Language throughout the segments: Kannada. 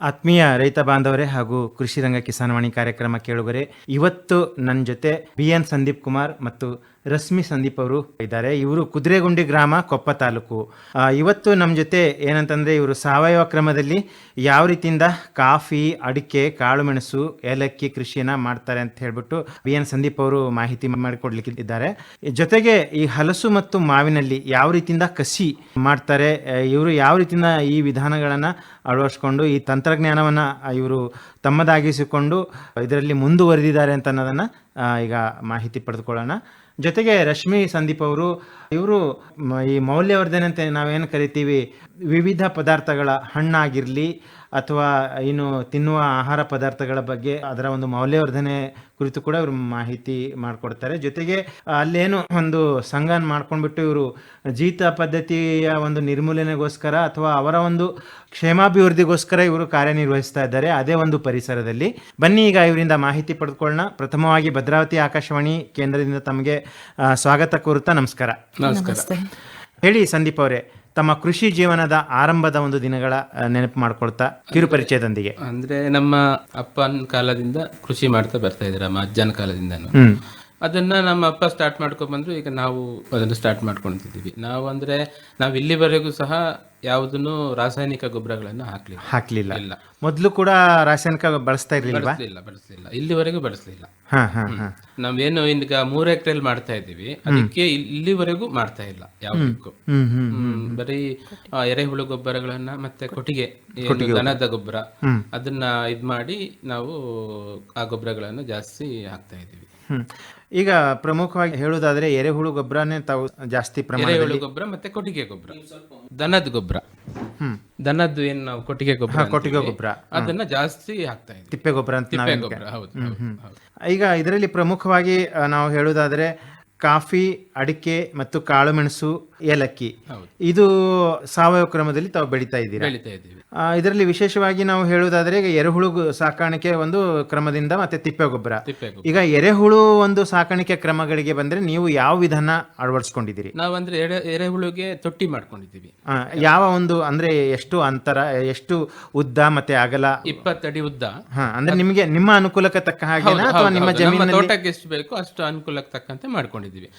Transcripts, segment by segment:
ಆತ್ಮೀಯ ರೈತ ಬಾಂಧವರೇ ಹಾಗೂ ಕೃಷಿ ರಂಗ ಕಿಸಾನವಾಣಿ ಕಾರ್ಯಕ್ರಮ ಕೇಳುಗರೆ, ಇವತ್ತು ನನ್ನ ಜೊತೆ BN ಸಂದೀಪ್ ಕುಮಾರ್ ಮತ್ತು ರಶ್ಮಿ ಸಂದೀಪ್ ಅವರು ಇದ್ದಾರೆ. ಇವರು ಕುದುರೆಗುಂಡಿ ಗ್ರಾಮ, ಕೊಪ್ಪ ತಾಲೂಕು. ಇವತ್ತು ನಮ್ಮ ಜೊತೆ ಏನಂತಂದರೆ, ಇವರು ಸಾವಯವ ಕ್ರಮದಲ್ಲಿ ಯಾವ ರೀತಿಯಿಂದ ಕಾಫಿ, ಅಡಿಕೆ, ಕಾಳುಮೆಣಸು, ಏಲಕ್ಕಿ ಕೃಷಿಯನ್ನು ಮಾಡ್ತಾರೆ ಅಂತ ಹೇಳ್ಬಿಟ್ಟು BN ಸಂದೀಪ್ ಅವರು ಮಾಹಿತಿ ಮಾಡಿಕೊಡ್ಲಿಕ್ಕೆ ಇದ್ದಾರೆ. ಜೊತೆಗೆ ಈ ಹಲಸು ಮತ್ತು ಮಾವಿನಲ್ಲಿ ಯಾವ ರೀತಿಯಿಂದ ಕಸಿ ಮಾಡ್ತಾರೆ, ಇವರು ಯಾವ ರೀತಿಯಿಂದ ಈ ವಿಧಾನಗಳನ್ನು ಅಳವಡಿಸ್ಕೊಂಡು ಈ ತಂತ್ರಜ್ಞಾನವನ್ನು ಇವರು ತಮ್ಮದಾಗಿಸಿಕೊಂಡು ಇದರಲ್ಲಿ ಮುಂದುವರೆದಿದ್ದಾರೆ ಅಂತ ಅನ್ನೋದನ್ನು ಈಗ ಮಾಹಿತಿ ಪಡೆದುಕೊಳ್ಳೋಣ. ಜೊತೆಗೆ ರಶ್ಮಿ ಸಂದೀಪ್ ಅವರು, ಇವರು ಈ ಮೌಲ್ಯವರ್ಧನೆ ಅಂತ ನಾವೇನು ಕರಿತೀವಿ, ವಿವಿಧ ಪದಾರ್ಥಗಳ ಹಣ್ಣಾಗಿರಲಿ ಅಥವಾ ಇನ್ನು ತಿನ್ನುವ ಆಹಾರ ಪದಾರ್ಥಗಳ ಬಗ್ಗೆ ಅದರ ಒಂದು ಮೌಲ್ಯವರ್ಧನೆ ಕುರಿತು ಕೂಡ ಇವರು ಮಾಹಿತಿ ಮಾಡಿಕೊಡ್ತಾರೆ. ಜೊತೆಗೆ ಅಲ್ಲೇನು ಒಂದು ಸಂಘ ಮಾಡ್ಕೊಂಡ್ಬಿಟ್ಟು ಇವರು ಜೀತ ಪದ್ಧತಿಯ ಒಂದು ನಿರ್ಮೂಲನೆಗೋಸ್ಕರ ಅಥವಾ ಅವರ ಒಂದು ಕ್ಷೇಮಾಭಿವೃದ್ಧಿಗೋಸ್ಕರ ಇವರು ಕಾರ್ಯನಿರ್ವಹಿಸ್ತಾ ಇದ್ದಾರೆ, ಅದೇ ಒಂದು ಪರಿಸರದಲ್ಲಿ. ಬನ್ನಿ ಈಗ ಇವರಿಂದ ಮಾಹಿತಿ ಪಡೆದುಕೊಳ್ಳೋಣ. ಪ್ರಥಮವಾಗಿ ಭದ್ರಾವತಿ ಆಕಾಶವಾಣಿ ಕೇಂದ್ರದಿಂದ ತಮಗೆ ಸ್ವಾಗತ ಕೋರುತ್ತಾ ನಮಸ್ಕಾರ. ನಮಸ್ಕಾರ. ಹೇಳಿ ಸಂದೀಪ್ ಅವರೇ, ತಮ್ಮ ಕೃಷಿ ಜೀವನದ ಆರಂಭದ ಒಂದು ದಿನಗಳ ನೆನಪು ಮಾಡ್ಕೊಳ್ತಾ ಕಿರು ಪರಿಚಯದೊಂದಿಗೆ. ಅಂದ್ರೆ ನಮ್ಮ ಅಪ್ಪನ ಕಾಲದಿಂದ ಕೃಷಿ ಮಾಡ್ತಾ ಬರ್ತಾ ಇದ್ದಾರೆ, ನಮ್ಮ ಅಜ್ಜನ ಕಾಲದಿಂದನೂ. ಅದನ್ನ ನಮ್ಮ ಅಪ್ಪ ಸ್ಟಾರ್ಟ್ ಮಾಡ್ಕೊಂಡ್ ಬಂದ್ರು, ಈಗ ನಾವು ಅದನ್ನು ಸ್ಟಾರ್ಟ್ ಮಾಡ್ಕೊಂತಿದ್ದೀವಿ. ನಾವು ಇಲ್ಲಿವರೆಗೂ ಸಹ ಯಾವುದನ್ನು ರಾಸಾಯನಿಕ ಗೊಬ್ಬರಗಳನ್ನು ಹಾಕ್ಲಿಲ್ಲ. ಮೊದಲು ಕೂಡ ರಾಸಾಯನಿಕ ಬಳಸ್ತಾ ಇರಲಿಲ್ಲ. ಇಲ್ಲಿವರೆಗೂ ಬಳಸಲಿಲ್ಲ. ನಾವೇನು ಈಗ 3 ಎಕರೆಯಲ್ಲಿ ಮಾಡ್ತಾ ಇದ್ದೀವಿ, ಅದಕ್ಕೆ ಇಲ್ಲಿವರೆಗೂ ಮಾಡ್ತಾ ಇಲ್ಲ ಯಾವುದಕ್ಕೂ. ಬರೀ ಎರೆಹುಳು ಗೊಬ್ಬರಗಳನ್ನ ಮತ್ತೆ ಕೊಟ್ಟಿಗೆ ದನದ ಗೊಬ್ಬರ ಅದನ್ನ ಇದ್ ಮಾಡಿ ನಾವು ಆ ಗೊಬ್ಬರಗಳನ್ನು ಜಾಸ್ತಿ ಹಾಕ್ತಾ ಇದ್ದೀವಿ. ಈಗ ಪ್ರಮುಖವಾಗಿ ಹೇಳುವುದಾದ್ರೆ ಎರೆಹುಳು ಗೊಬ್ಬರನೇ ತಾವು ಜಾಸ್ತಿ ಎರೆಹುಳು ಗೊಬ್ಬರ ಮತ್ತೆ ಕೊಟ್ಟಿಗೆ ಗೊಬ್ಬರ, ದನದ ಗೊಬ್ಬರ, ದನದ್ದು ಏನು ನಾವು ಕೊಟ್ಟಿಗೆ ಗೊಬ್ಬರ ಅದನ್ನ ಜಾಸ್ತಿ ಹಾಕ್ತಾ ಇದ್ದೀವಿ. ತಿಪ್ಪೆ ಗೊಬ್ಬರ ಅಂತ. ತಿಪ್ಪೆ ಗೊಬ್ಬರ, ಹೌದು. ಈಗ ಇದರಲ್ಲಿ ಪ್ರಮುಖವಾಗಿ ನಾವು ಹೇಳುವುದಾದ್ರೆ ಕಾಫಿ, ಅಡಿಕೆ ಮತ್ತು ಕಾಳುಮೆಣಸು, ಏಲಕ್ಕಿ, ಇದು ಸಾವಯವ ಕ್ರಮದಲ್ಲಿ ತಾವು ಬೆಳೀತಾ ಇದ್ದೀರಾ. ಇದರಲ್ಲಿ ವಿಶೇಷವಾಗಿ ನಾವು ಹೇಳುವುದಾದ್ರೆ ಈಗ ಎರೆಹುಳು ಸಾಕಾಣಿಕೆ ಒಂದು ಕ್ರಮದಿಂದ ಮತ್ತೆ ತಿಪ್ಪೆ ಗೊಬ್ಬರ. ಈಗ ಎರೆಹುಳು ಒಂದು ಸಾಕಾಣಿಕೆ ಕ್ರಮಗಳಿಗೆ ಬಂದ್ರೆ ನೀವು ಯಾವ ವಿಧಾನ ಅಳವಡಿಸ್ಕೊಂಡಿದ್ದೀರಿ? ನಾವು ಎರೆಹುಳುಗೆ ತೊಟ್ಟಿ ಮಾಡ್ಕೊಂಡಿದ್ದೀವಿ. ಯಾವ ಒಂದು ಅಂದ್ರೆ ಎಷ್ಟು ಅಂತರ, ಎಷ್ಟು ಉದ್ದ ಮತ್ತೆ ಅಗಲ? 20 ಅಡಿ ಉದ್ದ. ಅಂದ್ರೆ ನಿಮಗೆ ನಿಮ್ಮ ಅನುಕೂಲಕ್ಕೆ ತಕ್ಕ ಹಾಗೆ ಅಥವಾ ನಿಮ್ಮ ಜಮೀನಿನಲ್ಲಿ ತೋಟಕ್ಕೆ ಎಷ್ಟು ಬೇಕೋ ಅಷ್ಟು ಅನುಕೂಲಕ್ಕೆ ತಕ್ಕಂತೆ ಮಾಡ್ಕೊಂಡಿದ್ದೀವಿ.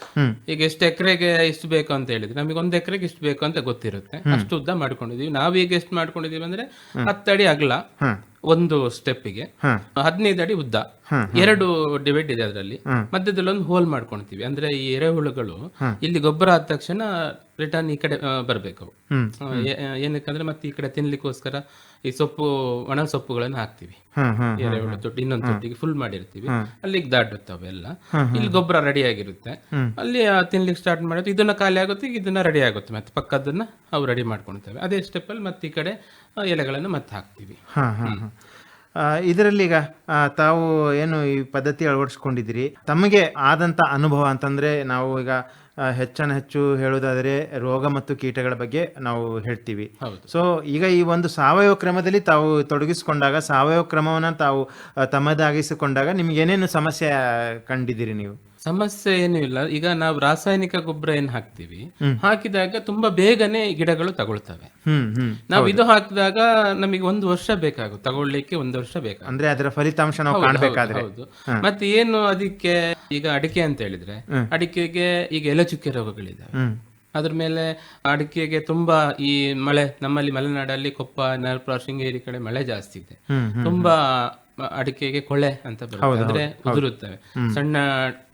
ಈಗ ಎಷ್ಟು ಎಕರೆಗೆ ಇಷ್ಟು ಬೇಕು ಅಂತ ಹೇಳಿದ್ರೆ ನಮಗೆ 1 ಎಕರೆಗೆ ಇಷ್ಟು ಬೇಕು ಅಂತ ಗೊತ್ತಿರುತ್ತೆ, ಅಷ್ಟು ಉದ್ದ ಮಾಡ್ಕೊಂಡಿದೀವಿ. ನಾವೀಗ ಎಷ್ಟು ಮಾಡ್ಕೊಂಡಿದೀವಿ ಅಂದ್ರೆ 10 ಅಡಿ ಅಗಲ ಒಂದು ಸ್ಟೆಪ್ಗೆ, 15 ಅಡಿ ಉದ್ದ, 2 ಡಿವೈಡ್ ಇದೆ. ಅದರಲ್ಲಿ ಮಧ್ಯದಲ್ಲಿ ಒಂದು ಹೋಲ್ ಮಾಡ್ಕೊಳ್ತೀವಿ. ಅಂದ್ರೆ ಈ ಎರೆಹುಳುಗಳು ಇಲ್ಲಿ ಗೊಬ್ಬರ ಆದ ತಕ್ಷಣ ರಿಟರ್ನ್ ಈ ಕಡೆ ಬರ್ಬೇಕು. ಏನಕ್ಕಂದ್ರೆ ಮತ್ತೆ ಈ ಕಡೆ ತಿನ್ಲಿಕ್ಕೋಸ್ಕರ ಈ ಸೊಪ್ಪು, ಒಣ ಸೊಪ್ಪುಗಳನ್ನು ಹಾಕ್ತಿವಿ. ಎರೆಹುಳು ತೊಟ್ಟಿ ಇನ್ನೊಂದು ತೊಟ್ಟಿಗೆ ಫುಲ್ ಮಾಡಿರ್ತೀವಿ, ಅಲ್ಲಿಗೆ ದಾಟುತ್ತವೆ ಎಲ್ಲ. ಇಲ್ಲಿ ಗೊಬ್ಬರ ರೆಡಿ ಆಗಿರುತ್ತೆ, ಅಲ್ಲಿ ತಿನ್ಲಿಕ್ಕೆ ಸ್ಟಾರ್ಟ್ ಮಾಡಿದ್ರೆ ಇದನ್ನ ಖಾಲಿ ಆಗುತ್ತೆ, ಇದನ್ನ ರೆಡಿ ಆಗುತ್ತೆ, ಮತ್ತೆ ಪಕ್ಕದನ್ನ ಅವು ರೆಡಿ ಮಾಡ್ಕೊಳ್ತೇವೆ. ಅದೇ ಸ್ಟೆಪ್ ಅಲ್ಲಿ ಮತ್ತೆ ಈ ಕಡೆ ಎಲೆಗಳನ್ನು ಮತ್ತೆ ಹಾಕ್ತಿವಿ. ಇದರಲ್ಲಿ ಈಗ ತಾವು ಏನು ಈ ಪದ್ಧತಿ ಅಳವಡಿಸ್ಕೊಂಡಿದ್ದೀರಿ, ತಮಗೆ ಆದಂತ ಅನುಭವ ಅಂತಂದ್ರೆ, ನಾವು ಈಗ ಹೆಚ್ಚು ಹೇಳುವುದಾದರೆ ರೋಗ ಮತ್ತು ಕೀಟಗಳ ಬಗ್ಗೆ ನಾವು ಹೇಳ್ತೀವಿ. ಸೊ ಈಗ ಈ ಒಂದು ಸಾವಯವ ಕ್ರಮದಲ್ಲಿ ತಾವು ತೊಡಗಿಸಿಕೊಂಡಾಗ, ಸಾವಯವ ಕ್ರಮವನ್ನ ತಾವು ತಮ್ಮದಾಗಿಸಿಕೊಂಡಾಗ ನಿಮ್ಗೆ ಏನೇನು ಸಮಸ್ಯೆ ಕಂಡಿದ್ದೀರಿ ನೀವು? ಸಮಸ್ಯೆ ಏನೂ ಇಲ್ಲ. ಈಗ ನಾವು ರಾಸಾಯನಿಕ ಗೊಬ್ಬರ ಏನ್ ಹಾಕ್ತಿವಿ, ಹಾಕಿದಾಗ ತುಂಬಾ ಬೇಗನೆ ಗಿಡಗಳು ತಗೊಳ್ತವೆ. ನಾವು ಇದು ಹಾಕಿದಾಗ ನಮಗೆ 1 ವರ್ಷ ಬೇಕಾಗುತ್ತೆ, ತಗೊಳ್ಳಿಕ್ಕೆ 1 ವರ್ಷ ಬೇಕಾಗುತ್ತೆ. ಅಂದ್ರೆ ಅದರ ಫಲಿತಾಂಶ ನಾವು ಕಾಣಬೇಕಾದ್ರೆ. ಹೌದು. ಮತ್ತೆ ಏನು ಅದಕ್ಕೆ, ಈಗ ಅಡಿಕೆ ಅಂತ ಹೇಳಿದ್ರೆ ಅಡಿಕೆಗೆ ಈಗ ಎಲೆ ಚುಕ್ಕೆ ರೋಗಗಳಿದ್ದಾವೆ. ಅದ್ರ ಮೇಲೆ ಅಡಿಕೆಗೆ ತುಂಬಾ ಈ ಮಳೆ, ನಮ್ಮಲ್ಲಿ ಮಲೆನಾಡಲ್ಲಿ ಕೊಪ್ಪ, ನರಪುರ, ಶೃಂಗೇರಿ ಕಡೆ ಮಳೆ ಜಾಸ್ತಿ ಇದೆ. ತುಂಬಾ ಅಡಿಕೆಗೆ ಕೊಳೆ ಅಂತ ಬರುತ್ತೆ, ಅಂದ್ರೆ ಉದುರುತ್ತವೆ. ಸಣ್ಣ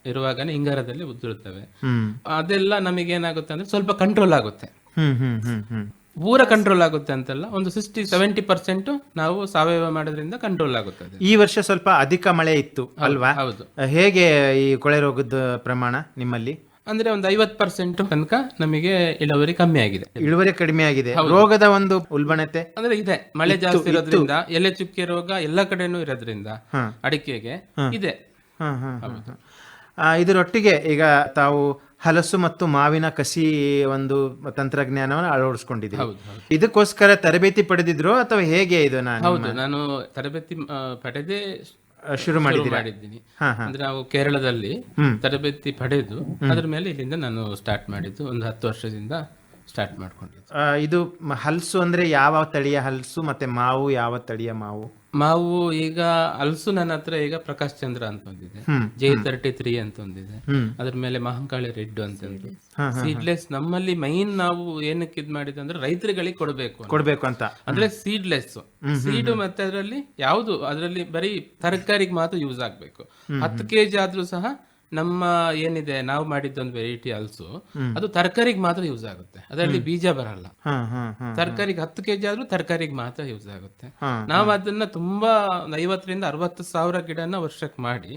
ಇರುವಾಗನೇ ಹಿಂಗಾರದಲ್ಲಿ ಉದುರುತ್ತವೆ. ಅದೆಲ್ಲ ನಮಗೆ ಏನಾಗುತ್ತೆ ಅಂದ್ರೆ ಸ್ವಲ್ಪ ಕಂಟ್ರೋಲ್ ಆಗುತ್ತೆ. ಪೂರ ಕಂಟ್ರೋಲ್ ಆಗುತ್ತೆ ಅಂತಲ್ಲ, ಒಂದು 60-70% ನಾವು ಸಾವಯವ ಮಾಡೋದ್ರಿಂದ ಕಂಟ್ರೋಲ್ ಆಗುತ್ತದೆ. ಈ ವರ್ಷ ಸ್ವಲ್ಪ ಅಧಿಕ ಮಳೆ ಇತ್ತು ಅಲ್ವಾ? ಹೌದು. ಹೇಗೆ ಈ ಕೊಳೆ ರೋಗದ ಪ್ರಮಾಣ ನಿಮ್ಮಲ್ಲಿ? ಅಂದ್ರೆ ಒಂದು 50% ತನಕ ನಮಗೆ ಇಳುವರಿ ಕಮ್ಮಿ ಆಗಿದೆ. ಇಳುವರಿ ಕಡಿಮೆ ಆಗಿದೆ. ರೋಗದ ಒಂದು ಉಲ್ಬಣತೆ ಅಂದ್ರೆ ಇದೆ, ಮಳೆ ಜಾಸ್ತಿ ಇರೋದ್ರಿಂದ, ಎಲೆ ಚುಕ್ಕೆ ರೋಗ ಎಲ್ಲ ಕಡೆನೂ ಇರೋದ್ರಿಂದ ಅಡಿಕೆಗೆ ಇದೆ. ಇದರೊಟ್ಟಿಗೆ ಈಗ ತಾವು ಹಲಸು ಮತ್ತು ಮಾವಿನ ಕಸಿ ಒಂದು ತಂತ್ರಜ್ಞಾನವನ್ನು ಅಳವಡಿಸ್ಕೊಂಡಿದ್ದೀವಿ. ಇದಕ್ಕೋಸ್ಕರ ತರಬೇತಿ ಪಡೆದಿದ್ರು ಅಥವಾ ಹೇಗೆ ಇದು? ನಾನು ತರಬೇತಿ ಪಡೆದೇ ಶುರು ಮಾಡಿದ್ದೀನಿ. ಅಂದ್ರೆ ನಾವು ಕೇರಳದಲ್ಲಿ ತರಬೇತಿ ಪಡೆದು ಅದ್ರ ಮೇಲೆ ಇಲ್ಲಿಂದ ನಾನು ಸ್ಟಾರ್ಟ್ ಮಾಡಿದ್ದು ಒಂದು 10 ವರ್ಷದಿಂದ ಸ್ಟಾರ್ಟ್ ಮಾಡ್ಕೊಂಡಿದ್ವಿ. ಇದು ಹಲಸು ಅಂದ್ರೆ ಯಾವ ತಳಿಯ ಹಲಸು ಮತ್ತೆ ಮಾವು ಯಾವ ತಳಿಯ ಮಾವು? ಮಾವು ಈಗ ಹಲಸು ನನ್ನ ಹತ್ರ ಈಗ ಪ್ರಕಾಶ್ ಚಂದ್ರ ಅಂತ ಒಂದಿದೆ, J33 ಅಂತ ಒಂದಿದೆ, ಅದ್ರ ಮೇಲೆ ಮಹಂಕಾಳಿ ರೆಡ್ ಅಂತ ಒಂದು ಸೀಡ್ಲೆಸ್. ನಮ್ಮಲ್ಲಿ ಮೈನ್ ನಾವು ಏನಕ್ಕೆ ಇದ್ ಮಾಡಿದೆ ಅಂದ್ರೆ ರೈತರುಗಳಿಗೆ ಕೊಡ್ಬೇಕು ಅಂತ, ಅಂದ್ರೆ ಸೀಡ್ಲೆಸ್ ಸೀಡ್. ಮತ್ತೆ ಅದರಲ್ಲಿ ಯಾವ್ದು ಅದರಲ್ಲಿ ಬರೀ ತರಕಾರಿಗೆ ಮಾತ್ರ ಯೂಸ್ ಆಗ್ಬೇಕು. 10 kg ಆದ್ರೂ ಸಹ ನಮ್ಮ ಏನಿದೆ ನಾವು ಮಾಡಿದ್ದೊಂದು ವೆರೈಟಿ ಹಲಸು ಅದು ತರಕಾರಿಗೆ ಮಾತ್ರ ಯೂಸ್ ಆಗುತ್ತೆ, ಅದರಲ್ಲಿ ಬೀಜ ಬರಲ್ಲ. ತರಕಾರಿಗೆ 10 kg ಆದ್ರೂ ತರಕಾರಿಗೆ ಮಾತ್ರ ಯೂಸ್ ಆಗುತ್ತೆ. ನಾವು ಅದನ್ನ ತುಂಬಾ 50,000 ರಿಂದ 60,000 ಗಿಡನ ವರ್ಷಕ್ಕೆ ಮಾಡಿ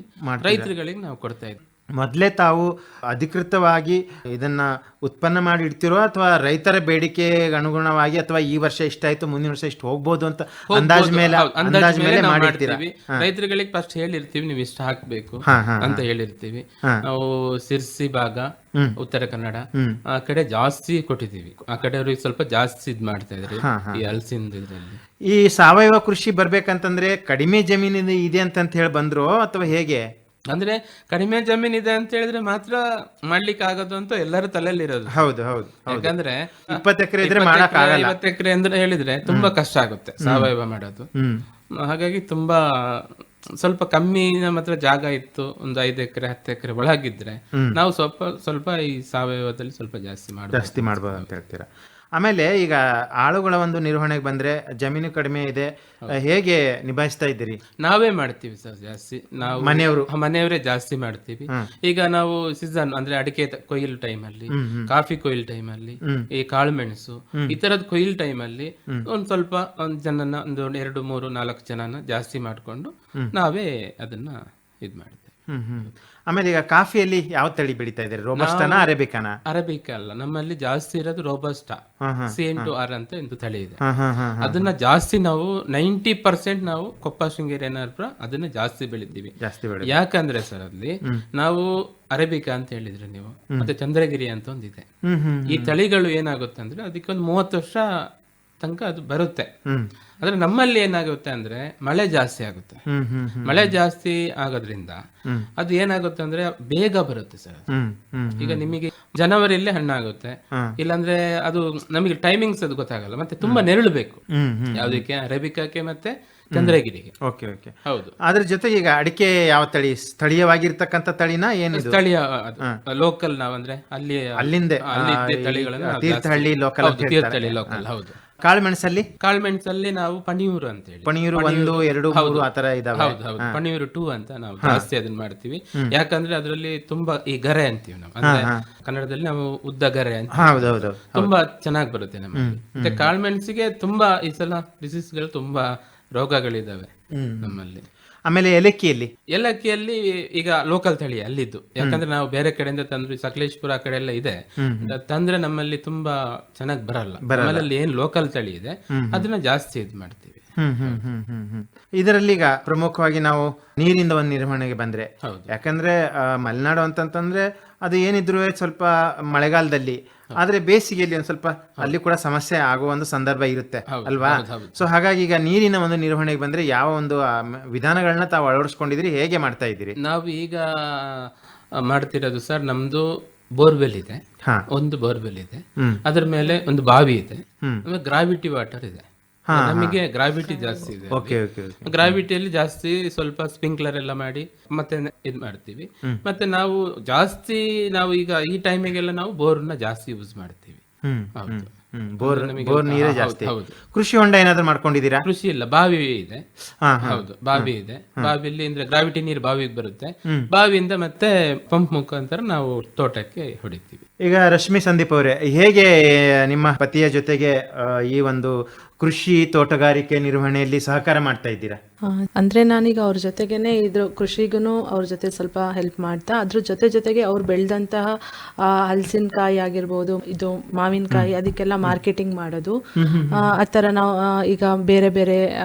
ರೈತರುಗಳಿಗೆ ನಾವು ಕೊಡ್ತಾ ಇದ್ವಿ. ಮೊದಲೇ ತಾವು ಅಧಿಕೃತವಾಗಿ ಇದನ್ನ ಉತ್ಪನ್ನ ಮಾಡಿ ಇಡ್ತಿರೋ ಅಥವಾ ರೈತರ ಬೇಡಿಕೆಗೆ ಅನುಗುಣವಾಗಿ ಅಥವಾ ಈ ವರ್ಷ ಇಷ್ಟಾಯ್ತು ಮುಂದಿನ ವರ್ಷ ಇಷ್ಟು ಹೋಗ್ಬೋದು ಅಂತ ಅಂದಾಜ್ ಮೇಲೆ ಮಾಡಿರ್ತೀವಿ. ರೈತರುಗಳಿಗೆ ಫಸ್ಟ್ ಹೇಳಿರ್ತೀವಿ ನೀವು ಇಷ್ಟ ಹಾಕ್ಬೇಕು ಅಂತ ಹೇಳಿರ್ತೀವಿ. ನಾವು ಸಿರ್ಸಿ ಭಾಗ, ಉತ್ತರ ಕನ್ನಡ ಆ ಕಡೆ ಜಾಸ್ತಿ ಕೊಟ್ಟಿದೀವಿ. ಆ ಕಡೆ ಅವ್ರಿಗೆ ಸ್ವಲ್ಪ ಜಾಸ್ತಿ ಇದ್ ಮಾಡ್ತಾ ಇದ್ರಿ ಈ ಹಲಸಿನ ಇದ್ರಲ್ಲಿ. ಈ ಸಾವಯವ ಕೃಷಿ ಬರ್ಬೇಕಂತಂದ್ರೆ ಕಡಿಮೆ ಜಮೀನಿದೆ ಇದೆ ಅಂತ ಹೇಳಿ ಬಂದ್ರು ಅಥವಾ ಹೇಗೆ? ಅಂದ್ರೆ ಕಡಿಮೆ ಜಮೀನ್ ಇದೆ ಅಂತ ಹೇಳಿದ್ರೆ ಮಾತ್ರ ಮಾಡ್ಲಿಕ್ಕೆ ಆಗೋದು ಅಂತ ಎಲ್ಲರ ತಲೆಯಲ್ಲಿ ಇರೋದು. ಹೌದು ಹೌದು. ಯಾಕಂದ್ರೆ 20 ಎಕರೆ ಇದ್ರೆ ಮಾಡಕ್ ಆಗಲ್ಲ. 50 ಎಕರೆ ಅಂದ್ರೆ ಹೇಳಿದ್ರೆ ತುಂಬಾ ಕಷ್ಟ ಆಗುತ್ತೆ ಸಾವಯವ ಮಾಡೋದು. ಹಾಗಾಗಿ ತುಂಬಾ ಸ್ವಲ್ಪ ಕಮ್ಮಿ ನಮ್ಮ ಹತ್ರ ಜಾಗ ಇತ್ತು, ಒಂದು 5 ಎಕರೆ 10 ಎಕರೆ ಒಳಗಿದ್ರೆ ನಾವು ಸ್ವಲ್ಪ ಈ ಸಾವಯವದಲ್ಲಿ ಸ್ವಲ್ಪ ಜಾಸ್ತಿ ಮಾಡ್ಬೋದು ಅಂತ ಹೇಳ್ತೀರಾ. ಆಮೇಲೆ ಈಗ ಆಳುಗಳ ಒಂದು ನಿರ್ವಹಣೆಗೆ ಬಂದ್ರೆ ಜಮೀನು ಕಡಿಮೆ ಇದೆ, ಹೇಗೆ ನಿಭಾಯಿಸ್ತಾ ಇದ್ದೀರಿ? ನಾವೇ ಮಾಡ್ತೀವಿ ಸರ್ ಜಾಸ್ತಿ, ನಾವು ಮನೆಯವರೇ ಜಾಸ್ತಿ ಮಾಡ್ತೀವಿ. ಈಗ ನಾವು ಸೀಸನ್ ಅಂದ್ರೆ ಅಡಿಕೆ ಕೊಯ್ಲು ಟೈಮ್ ಅಲ್ಲಿ, ಕಾಫಿ ಕೊಯ್ಲು ಟೈಮ್ ಅಲ್ಲಿ, ಈ ಕಾಳುಮೆಣಸು ಈ ತರದ ಕೊಯ್ಲು ಟೈಮ್ ಅಲ್ಲಿ ಒಂದ್ ಸ್ವಲ್ಪ ಜನನ ಒಂದು 2, 3, 4 ಜನನ ಜಾಸ್ತಿ ಮಾಡ್ಕೊಂಡು ನಾವೇ ಅದನ್ನ ಇದ್ ಮಾಡ್ತೀವಿ. ಆಮೇಲೆ ಈಗ ಕಾಫಿಯಲ್ಲಿ ಯಾವ ತಳಿ ಬೆಳೀತಾ ಇದ್ದಾರೆ? ರೋಬಸ್ಟಾನಾ ಅರೇಬಿಕಾನಾ? ಅರೇಬಿಕಾ ಅಲ್ಲ, ನಮ್ಮಲ್ಲಿ ಜಾಸ್ತಿ ಇರೋದು ರೋಬಸ್ಟಾ C8R ಅಂತ ಒಂದು ತಳಿ ಇದೆ. ಅದನ್ನ ಜಾಸ್ತಿ ನಾವು 90% ನಾವು ಕೊಪ್ಪ ಶೃಂಗೇರಿ ಏನಾದ್ರು ಅದನ್ನ ಜಾಸ್ತಿ ಬೆಳಿತೀವಿ. ಯಾಕಂದ್ರೆ ಸರ್ ಅಲ್ಲಿ ನಾವು ಅರೇಬಿಕಾ ಅಂತ ಹೇಳಿದ್ರೆ ನೀವು, ಮತ್ತೆ ಚಂದ್ರಗಿರಿ ಅಂತ ಒಂದಿದೆ. ಈ ತಳಿಗಳು ಏನಾಗುತ್ತೆ ಅಂದ್ರೆ ಅದಕ್ಕೊಂದು 30 ವರ್ಷ ತನಕ ಅದು ಬರುತ್ತೆ. ಆದ್ರೆ ನಮ್ಮಲ್ಲಿ ಏನಾಗುತ್ತೆ ಅಂದ್ರೆ ಮಳೆ ಜಾಸ್ತಿ ಆಗುತ್ತೆ. ಮಳೆ ಜಾಸ್ತಿ ಆಗೋದ್ರಿಂದ ಅದು ಏನಾಗುತ್ತೆ ಅಂದ್ರೆ ಬೇಗ ಬರುತ್ತೆ ಸರ್. ಈಗ ನಿಮಗೆ ಜನವರಿಯಲ್ಲಿ ಹಣ್ಣಾಗುತ್ತೆ, ಇಲ್ಲಾಂದ್ರೆ ಅದು ನಮಗೆ ಟೈಮಿಂಗ್ಸ್ ಅದು ಗೊತ್ತಾಗಲ್ಲ. ಮತ್ತೆ ತುಂಬಾ ನೆರಳು ಬೇಕು ಯಾವ್ದಕ್ಕೆ, ಅರೇಬಿಕಾಕ್ಕೆ ಮತ್ತೆ ಚಂದ್ರಗಿರಿಗೆ. ಓಕೆ ಓಕೆ, ಹೌದು. ಅದ್ರ ಜೊತೆಗೆ ಈಗ ಅಡಿಕೆ ಯಾವ ತಳಿ? ಸ್ಥಳೀಯವಾಗಿರ್ತಕ್ಕಂಥ ತಳಿನ ಏನು? ಸ್ಥಳೀಯ ಲೋಕಲ್ ನಾವಂದ್ರೆ ಅಲ್ಲಿಂದ ತಳಿಗಳನ್ನ ತೀರ್ಥಹಳ್ಳಿ ಲೋಕಲ್. ತೀರ್ಥಹಳ್ಳಿ ಲೋಕಲ್, ಹೌದು. ಕಾಳುಮೆಣಸಲ್ಲಿ ನಾವು ಪಣಿಯೂರು ಅಂತ ಹೇಳಿ, ಪಣಿಯೂರು 1, 2, 3 ಆತರ ಇದಾವೆ. ಹೌದು, ಪಣಿಯೂರು 2 ಅಂತ ನಾವು ಜಾಸ್ತಿ ಅದನ್ನ ಮಾಡ್ತೀವಿ. ಯಾಕಂದ್ರೆ ಅದರಲ್ಲಿ ತುಂಬಾ ಈ ಗರೆ ಅಂತೀವಿ ನಾವು, ಅಂದ್ರೆ ಕನ್ನಡದಲ್ಲಿ ನಾವು ಉದ್ದ ಗರೆ ಅಂತ, ತುಂಬಾ ಚೆನ್ನಾಗಿ ಬರುತ್ತೆ ನಮಗೆ. ಮತ್ತೆ ಕಾಳುಮೆಣಸಿಗೆ ತುಂಬಾ ಈ ಸಲ ಡಿಸೀಸ್ಗಳು ತುಂಬಾ ರೋಗಗಳಿದಾವೆ ನಮ್ಮಲ್ಲಿ. ಆಮೇಲೆ ಏಲಕ್ಕಿಯಲ್ಲಿ ಈಗ ಲೋಕಲ್ ತಳಿ ಅಲ್ಲಿದ್ದು, ಯಾಕಂದ್ರೆ ನಾವು ಬೇರೆ ಕಡೆಯಿಂದ ತಂದ್ರೆ ಸಕಲೇಶ್ಪುರ ಆ ಕಡೆ ಎಲ್ಲ ಇದೆ, ತಂದ್ರೆ ನಮ್ಮಲ್ಲಿ ತುಂಬಾ ಚೆನ್ನಾಗಿ ಬರಲ್ಲ. ನಮ್ಮಲ್ಲಿ ಏನ್ ಲೋಕಲ್ ತಳಿ ಇದೆ ಅದನ್ನ ಜಾಸ್ತಿ ಇದ್ ಮಾಡ್ತೀವಿ. ಇದರಲ್ಲಿ ಈಗ ಪ್ರಮುಖವಾಗಿ ನಾವು ನೀರಿಂದ ಒಂದು ನಿರ್ವಹಣೆಗೆ ಬಂದ್ರೆ, ಯಾಕಂದ್ರೆ ಮಲೆನಾಡು ಅಂತಂತಂದ್ರೆ ಅದು ಏನಿದ್ರು ಸ್ವಲ್ಪ ಮಳೆಗಾಲದಲ್ಲಿ, ಆದ್ರೆ ಬೇಸಿಗೆಯಲ್ಲಿ ಒಂದ್ ಸ್ವಲ್ಪ ಅಲ್ಲಿ ಕೂಡ ಸಮಸ್ಯೆ ಆಗುವ ಒಂದು ಸಂದರ್ಭ ಇರುತ್ತೆ ಅಲ್ವಾ? ಸೊ ಹಾಗಾಗಿ ಈಗ ನೀರಿನ ಒಂದು ನಿರ್ವಹಣೆಗೆ ಬಂದ್ರೆ ಯಾವ ಒಂದು ವಿಧಾನಗಳನ್ನ ತಾವು ಅಳವಡಿಸ್ಕೊಂಡಿದ್ರಿ, ಹೇಗೆ ಮಾಡ್ತಾ ಇದ್ದೀರಿ? ನಾವು ಈಗ ಮಾಡ್ತಿರೋದು ಸರ್, ನಮ್ದು ಬೋರ್ವೆಲ್ ಇದೆ, ಒಂದು ಬೋರ್ವೆಲ್ ಇದೆ, ಅದ್ರ ಮೇಲೆ ಒಂದು ಬಾವಿ ಇದೆ, ಗ್ರಾವಿಟಿ ವಾಟರ್ ಇದೆ. ನಮಗೆ ಗ್ರಾವಿಟಿ ಜಾಸ್ತಿ ಇದೆ. ಗ್ರಾವಿಟಿಯಲ್ಲಿ ಜಾಸ್ತಿ ಸ್ವಲ್ಪ ಸ್ಪ್ರಿಂಕ್ಲರ್ ಎಲ್ಲ ಮಾಡಿ ಮತ್ತೆ ಇದ್ ಮಾಡ್ತೀವಿ. ಮತ್ತೆ ನಾವು ಜಾಸ್ತಿ ಈಗ ಈ ಟೈಮಿಗೆಲ್ಲ ನಾವು ಬೋರ್ನ ಜಾಸ್ತಿ ಯೂಸ್ ಮಾಡ್ತೀವಿ. ಬೋರ್ ನೀರೇ ಜಾಸ್ತಿ. ಕೃಷಿ ಹೊಂಡ ಏನಾದ್ರು ಮಾಡ್ಕೊಂಡಿದ್ದೀರಾ? ಕೃಷಿ ಇಲ್ಲ, ಬಾವಿ ಇದೆ. ಹೌದು, ಬಾವಿ ಇದೆ. ಬಾವಿಯಲ್ಲಿ ಅಂದ್ರೆ ಗ್ರಾವಿಟಿ ನೀರು ಬಾವಿಗೆ ಬರುತ್ತೆ, ಬಾವಿಯಿಂದ ಮತ್ತೆ ಪಂಪ್ ಮುಖಾಂತರ ನಾವು ತೋಟಕ್ಕೆ ಹೊಡಿತೀವಿ. ಈಗ ರಶ್ಮಿ ಸಂದೀಪ್ ಅವರೇ, ಹೇಗೆ ನಿಮ್ಮ ಪತಿಯ ಜೊತೆಗೆ ಈ ಒಂದು ಕೃಷಿ ತೋಟಗಾರಿಕೆ ನಿರ್ವಹಣೆಯಲ್ಲಿ ಸಹಕಾರ ಮಾಡ್ತಾ ಇದ್ದೀರಾ? ಅಂದ್ರೆ ನಾನೀಗ ಅವ್ರ ಜೊತೆಗೇನೆ ಇದ್ರ ಕೃಷಿಗೂ ಅವ್ರ ಜೊತೆ ಸ್ವಲ್ಪ ಹೆಲ್ಪ್ ಮಾಡ್ತಾ, ಅದ್ರ ಜೊತೆಗೆ ಅವ್ರು ಬೆಳೆದಂತಹ ಹಲಸಿನಕಾಯಿ ಆಗಿರ್ಬೋದು, ಇದು ಮಾವಿನಕಾಯಿ, ಅದಕ್ಕೆಲ್ಲ ಮಾರ್ಕೆಟಿಂಗ್ ಮಾಡೋದು. ಆ ಥರ ನಾವು ಈಗ ಬೇರೆ ಬೇರೆ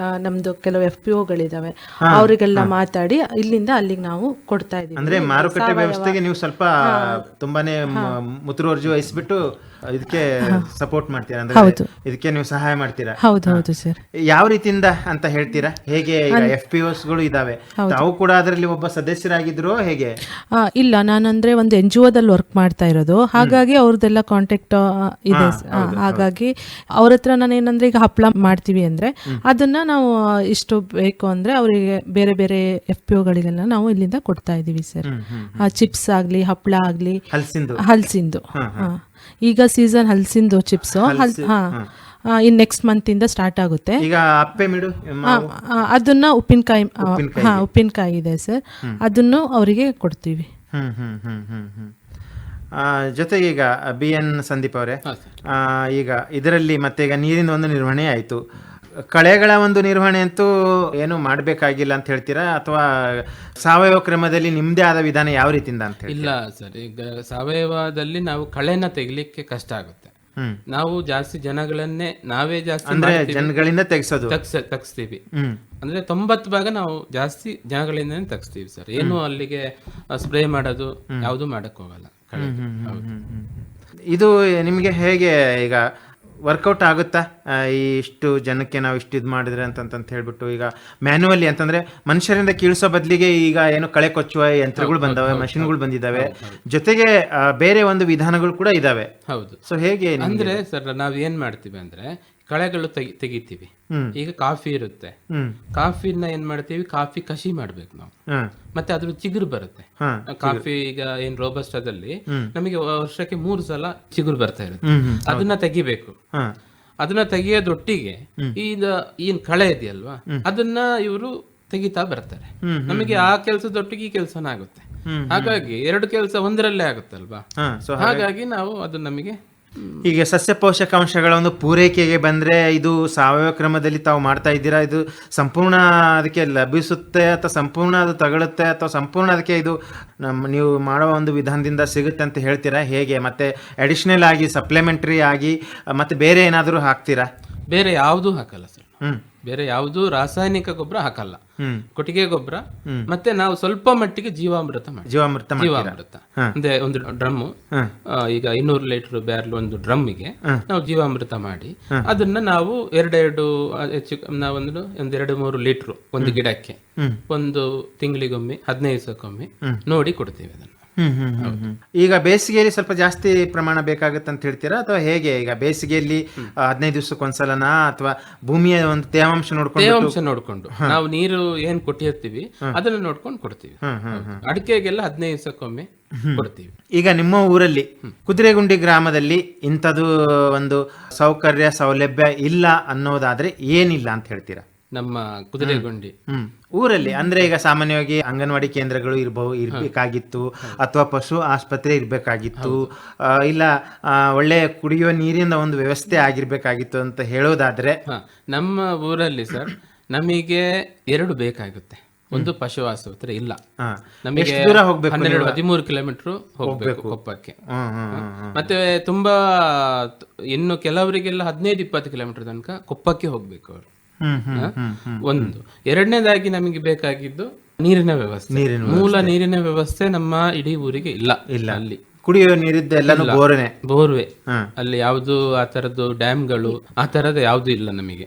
ನಮ್ದು ಕೆಲವು FPOಗಳಿದಾವೆ, ಅವರಿಗೆಲ್ಲ ಮಾತಾಡಿ ಇಲ್ಲಿಂದ ಅಲ್ಲಿಗೆ ನಾವು ಕೊಡ್ತಾ ಇದೀವಿ. ಅಂದ್ರೆ ಮಾರುಕಟ್ಟೆ ವ್ಯವಸ್ಥೆಗೆ ನೀವು ಸ್ವಲ್ಪ ತುಂಬಾನೇ ಮುತುವರ್ಜಿ ವಹಿಸ್ಬಿಟ್ಟು ಇದಕ್ಕೆ ಸಪೋರ್ಟ್ ಮಾಡ್ತೀರಾ ಅಂದ್ರೆ ಇದಕ್ಕೆ ನೀವು ಸಹಾಯ ಮಾಡ್ತೀರಾ? ಹೌದು ಸರ್. ಯಾವ ರೀತಿಯಿಂದ ಅಂತ ಹೇಳ್ತೀರಾ? ಹೇಗೆ ಈಗ FPOs ಗಳು ಇದಾವೆ, ತಾವು ಕೂಡ ಅದರಲ್ಲಿ ಒಬ್ಬ ಸದಸ್ಯರಾಗಿದ್ರು ಹೇಗೆ? ಇಲ್ಲ, ನಾನಂದ್ರೆ ಒಂದು NGO ದಲ್ಲಿ ವರ್ಕ್ ಮಾಡ್ತಾ ಇರೋದು, ಹಾಗಾಗಿ ಅವ್ರದ್ದೆಲ್ಲ ಕಾಂಟ್ಯಾಕ್ಟ್ ಇದೆ. ಹಾಗಾಗಿ ಅವ್ರ ಹತ್ರ ನಾನು ಏನಂದ್ರೆ ಈಗ ಹಪ್ಪಳ ಮಾಡ್ತೀವಿ ಅಂದ್ರೆ ಅದನ್ನ ನಾವು ಇಷ್ಟು ಬೇಕು ಅಂದ್ರೆ ಅವರಿಗೆ ಬೇರೆ ಬೇರೆ FPOಗಳಿಗೆಲ್ಲ ನಾವು ಇಲ್ಲಿಂದ ಕೊಡ್ತಾ ಇದೀವಿ ಸರ್. ಚಿಪ್ಸ್ ಆಗ್ಲಿ, ಹಪ್ಪಳ ಆಗ್ಲಿ, ಹಲ್ಸಿಂದು. ಈಗ ಸೀಸನ್ ಹಲ್ಸಿಂದು ಚಿಪ್ಸ್ ಇನ್ ನೆಕ್ಸ್ಟ್ ಮಂತ್ ಇಂದ ಸ್ಟಾರ್ಟ್ ಆಗುತ್ತೆ. ಈಗ ಅಪ್ಪೆ ಮಿಡು ಅದನ್ನ ಉಪ್ಪಿನಕಾಯಿ ಇದೆ ಸರ್, ಅದನ್ನು ಅವರಿಗೆ ಕೊಡ್ತೀವಿ. ಜೊತೆಗೆ ಈಗ BN ಸಂದೀಪ್ ಅವರೇ, ಈಗ ಇದರಲ್ಲಿ ಮತ್ತೆ ಈಗ ನೀರಿನ ಒಂದು ನಿರ್ವಹಣೆ ಆಯಿತು, ಕಳೆಗಳ ಒಂದು ನಿರ್ವಹಣೆ ಅಂತೂ ಏನು ಮಾಡಬೇಕಾಗಿಲ್ಲ ಅಂತ ಹೇಳ್ತೀರಾ, ಅಥವಾ ಸಾವಯವ ಕ್ರಮದಲ್ಲಿ ನಿಮ್ಮದೇ ಆದ ವಿಧಾನ ಯಾವ ರೀತಿಯಿಂದ ಅಂತ ಹೇಳಿ? ಇಲ್ಲ ಸರ್, ಈಗ ಸಾವಯವದಲ್ಲಿ ನಾವು ಕಳೆನ ತೆಗಿಲಿಕ್ಕೆ ಕಷ್ಟ ಆಗುತ್ತೆ. ನಾವು ಜಾಸ್ತಿ ಜನಗಳನ್ನೇ ನಾವೇ ಜಾಸ್ತಿ ಅಂದ್ರೆ ಜನಗಳಿಂದ ತೆಗಿಸ್ತೀವಿ. ಅಂದ್ರೆ 90% ನಾವು ಜಾಸ್ತಿ ಜನಗಳಿಂದ ತೆಗಿಸ್ತೀವಿ ಸರ್. ಏನು ಅಲ್ಲಿಗೆ ಸ್ಪ್ರೇ ಮಾಡೋದು ಯಾವುದು ಮಾಡಕ್ ಹೋಗಲ್ಲ. ಇದು ನಿಮಗೆ ಹೇಗೆ ಈಗ ವರ್ಕೌಟ್ ಆಗುತ್ತಾ? ಇಷ್ಟು ಜನಕ್ಕೆ ನಾವು ಇಷ್ಟು ಇದು ಮಾಡಿದ್ರೆ ಅಂತ ಹೇಳ್ಬಿಟ್ಟು ಈಗ ಮ್ಯಾನ್ಯುವಲಿ ಅಂತಂದ್ರೆ ಮನುಷ್ಯರಿಂದ ಕೀಳ್ಸೋ ಬದಲಿಗೆ ಈಗ ಏನು ಕಳೆ ಕೊಚ್ಚುವ ಯಂತ್ರಗಳು ಬಂದಾವೆ, ಮಷಿನ್ಗಳು ಬಂದಿದ್ದಾವೆ, ಜೊತೆಗೆ ಬೇರೆ ಒಂದು ವಿಧಾನಗಳು ಕೂಡ ಇದಾವೆ. ಹೌದು. ಸೊ ಹೇಗೆ ಅಂದ್ರೆ ಸರ್ ನಾವ್ ಏನ್ ಮಾಡ್ತೀವಿ ಅಂದ್ರೆ ಕಳೆಗಳು ತೆಗಿತೀವಿ. ಈಗ ಕಾಫಿ ಇರುತ್ತೆ, ಕಾಫಿನ ಏನ್ ಮಾಡ್ತೀವಿ, ಕಾಫಿ ಕಷಿ ಮಾಡ್ಬೇಕು ನಾವು, ಮತ್ತೆ ಅದ್ರ ಚಿಗುರು ಬರುತ್ತೆ. ಕಾಫಿ ಈಗ ಏನ್ ರೋಬಸ್ಟಾದಲ್ಲಿ ನಮಗೆ ವರ್ಷಕ್ಕೆ 3 ಸಲ ಚಿಗುರು ಬರ್ತಾ ಇರುತ್ತೆ, ಅದನ್ನ ತೆಗಿಬೇಕು. ಅದನ್ನ ತೆಗಿಯೋದೊಟ್ಟಿಗೆ ಏನ್ ಕಳೆ ಇದೆಯಲ್ವಾ ಅದನ್ನ ಇವರು ತೆಗಿತಾ ಬರ್ತಾರೆ. ನಮಗೆ ಆ ಕೆಲಸದೊಟ್ಟಿಗೆ ಈ ಕೆಲಸನ ಆಗುತ್ತೆ. ಹಾಗಾಗಿ 2 ಕೆಲಸ ಒಂದರಲ್ಲೇ ಆಗುತ್ತಲ್ವಾ. ಹಾಗಾಗಿ ನಾವು ಅದು ನಮಗೆ ಈಗ ಸಸ್ಯ ಪೋಷಕಾಂಶಗಳ ಒಂದು ಪೂರೈಕೆಗೆ ಬಂದ್ರೆ ಇದು ಸಾವಯವ ಕ್ರಮದಲ್ಲಿ ತಾವು ಮಾಡ್ತಾ ಇದ್ದೀರಾ, ಇದು ಸಂಪೂರ್ಣ ಅದಕ್ಕೆ ಲಭಿಸುತ್ತೆ ಅಥವಾ ಸಂಪೂರ್ಣ ಅದು ತಗೊಳುತ್ತೆ ಅಥವಾ ಸಂಪೂರ್ಣ ಅದಕ್ಕೆ ಇದು ನೀವು ಮಾಡೋ ಒಂದು ವಿಧಾನದಿಂದ ಸಿಗುತ್ತೆ ಅಂತ ಹೇಳ್ತೀರಾ? ಹೇಗೆ ಮತ್ತೆ ಅಡಿಷನಲ್ ಆಗಿ ಸಪ್ಲಿಮೆಂಟರಿ ಆಗಿ ಮತ್ತೆ ಬೇರೆ ಏನಾದರೂ ಹಾಕ್ತೀರಾ? ಬೇರೆ ಯಾವುದೂ ಹಾಕಲ್ಲ ಸರ್, ಬೇರೆ ಯಾವುದು ರಾಸಾಯನಿಕ ಗೊಬ್ಬರ ಹಾಕಲ್ಲ. ಕೊಟ್ಟಿಗೆ ಗೊಬ್ಬರ ಮತ್ತೆ ನಾವು ಸ್ವಲ್ಪ ಮಟ್ಟಿಗೆ ಜೀವಾಮೃತ ಅಂದ್ರೆ ಒಂದು ಡ್ರಮ್, ಈಗ 200 ಲೀಟರ್ ಬ್ಯಾರಲ್ ಒಂದು ಡ್ರಮ್ಮಿಗೆ ನಾವು ಜೀವಾಮೃತ ಮಾಡಿ ಅದನ್ನ ನಾವು ನಾವೊಂದು 2-3 ಲೀಟರ್ ಒಂದು ಗಿಡಕ್ಕೆ ಒಂದು ತಿಂಗಳಿಗೊಮ್ಮೆ 15 ದಿವಸಕ್ಕೊಮ್ಮೆ ನೋಡಿ ಕೊಡ್ತೀವಿ ಅದನ್ನ. ಈಗ ಬೇಸಿಗೆಯಲ್ಲಿ ಸ್ವಲ್ಪ ಜಾಸ್ತಿ ಪ್ರಮಾಣ ಬೇಕಾಗುತ್ತೆ ಅಂತ ಹೇಳ್ತೀರಾ ಅಥವಾ ಹೇಗೆ? ಈಗ ಬೇಸಿಗೆಯಲ್ಲಿ 15 ದಿವಸಕ್ಕೊಂದ್ಸಲನಾ ಅಥವಾ ಭೂಮಿಯ ಒಂದು ತೇವಾಂಶ ನೋಡ್ಕೊಂಡು ನಾವು ನೀರು ಏನ್ ಕೊಟ್ಟಿರ್ತೀವಿ ಅದನ್ನ ನೋಡ್ಕೊಂಡು ಕೊಡ್ತೀವಿ. ಅಡಿಕೆಗೆಲ್ಲ 15 ದಿವಸಕ್ಕೊಮ್ಮೆ ಕೊಡ್ತೀವಿ. ಈಗ ನಿಮ್ಮ ಊರಲ್ಲಿ ಕುದುರೆಗುಂಡಿ ಗ್ರಾಮದಲ್ಲಿ ಇಂಥದ್ದು ಒಂದು ಸೌಲಭ್ಯ ಇಲ್ಲ ಅನ್ನೋದಾದ್ರೆ ಏನಿಲ್ಲ ಅಂತ ಹೇಳ್ತೀರಾ? ನಮ್ಮ ಕುದುರೆಗುಂಡಿ ಊರಲ್ಲಿ ಅಂದ್ರೆ ಈಗ ಸಾಮಾನ್ಯವಾಗಿ ಅಂಗನವಾಡಿ ಕೇಂದ್ರಗಳು ಇರ್ಬೇಕಾಗಿತ್ತು, ಅಥವಾ ಪಶು ಆಸ್ಪತ್ರೆ ಇರ್ಬೇಕಾಗಿತ್ತು, ಇಲ್ಲ ಒಳ್ಳೆ ಕುಡಿಯುವ ನೀರಿನ ಒಂದು ವ್ಯವಸ್ಥೆ ಆಗಿರ್ಬೇಕಾಗಿತ್ತು ಅಂತ ಹೇಳೋದಾದ್ರೆ, ನಮ್ಮ ಊರಲ್ಲಿ ಸರ್ ನಮಗೆ 2 ಬೇಕಾಗುತ್ತೆ. ಒಂದು ಪಶು ಆಸ್ಪತ್ರೆ ಇಲ್ಲ, ನಮಗೆ 13 ಕಿಲೋಮೀಟರ್ ಹೋಗ್ಬೇಕು ಕೊಪ್ಪಕ್ಕೆ. ಮತ್ತೆ ತುಂಬಾ ಇನ್ನು ಕೆಲವರಿಗೆಲ್ಲ 15-20 ಕಿಲೋಮೀಟರ್ ತನಕ ಕೊಪ್ಪಕ್ಕೆ ಹೋಗ್ಬೇಕು ಅವರು. ಒಂದು. ಎರಡನೇದಾಗಿ ನಮಗೆ ಬೇಕಾಗಿದ್ದು ನೀರಿನ ವ್ಯವಸ್ಥೆ. ಮೂಲ ನೀರಿನ ವ್ಯವಸ್ಥೆ ನಮ್ಮ ಇಡೀ ಊರಿಗೆ ಇಲ್ಲ. ಅಲ್ಲಿ ಕುಡಿಯುವ ನೀರಿದ್ದ ಬೋರ್ವೆ, ಅಲ್ಲಿ ಯಾವುದು ಆ ತರದ್ದು ಡ್ಯಾಮ್ಗಳು ಆ ತರದ ಯಾವ್ದು ಇಲ್ಲ ನಮಗೆ.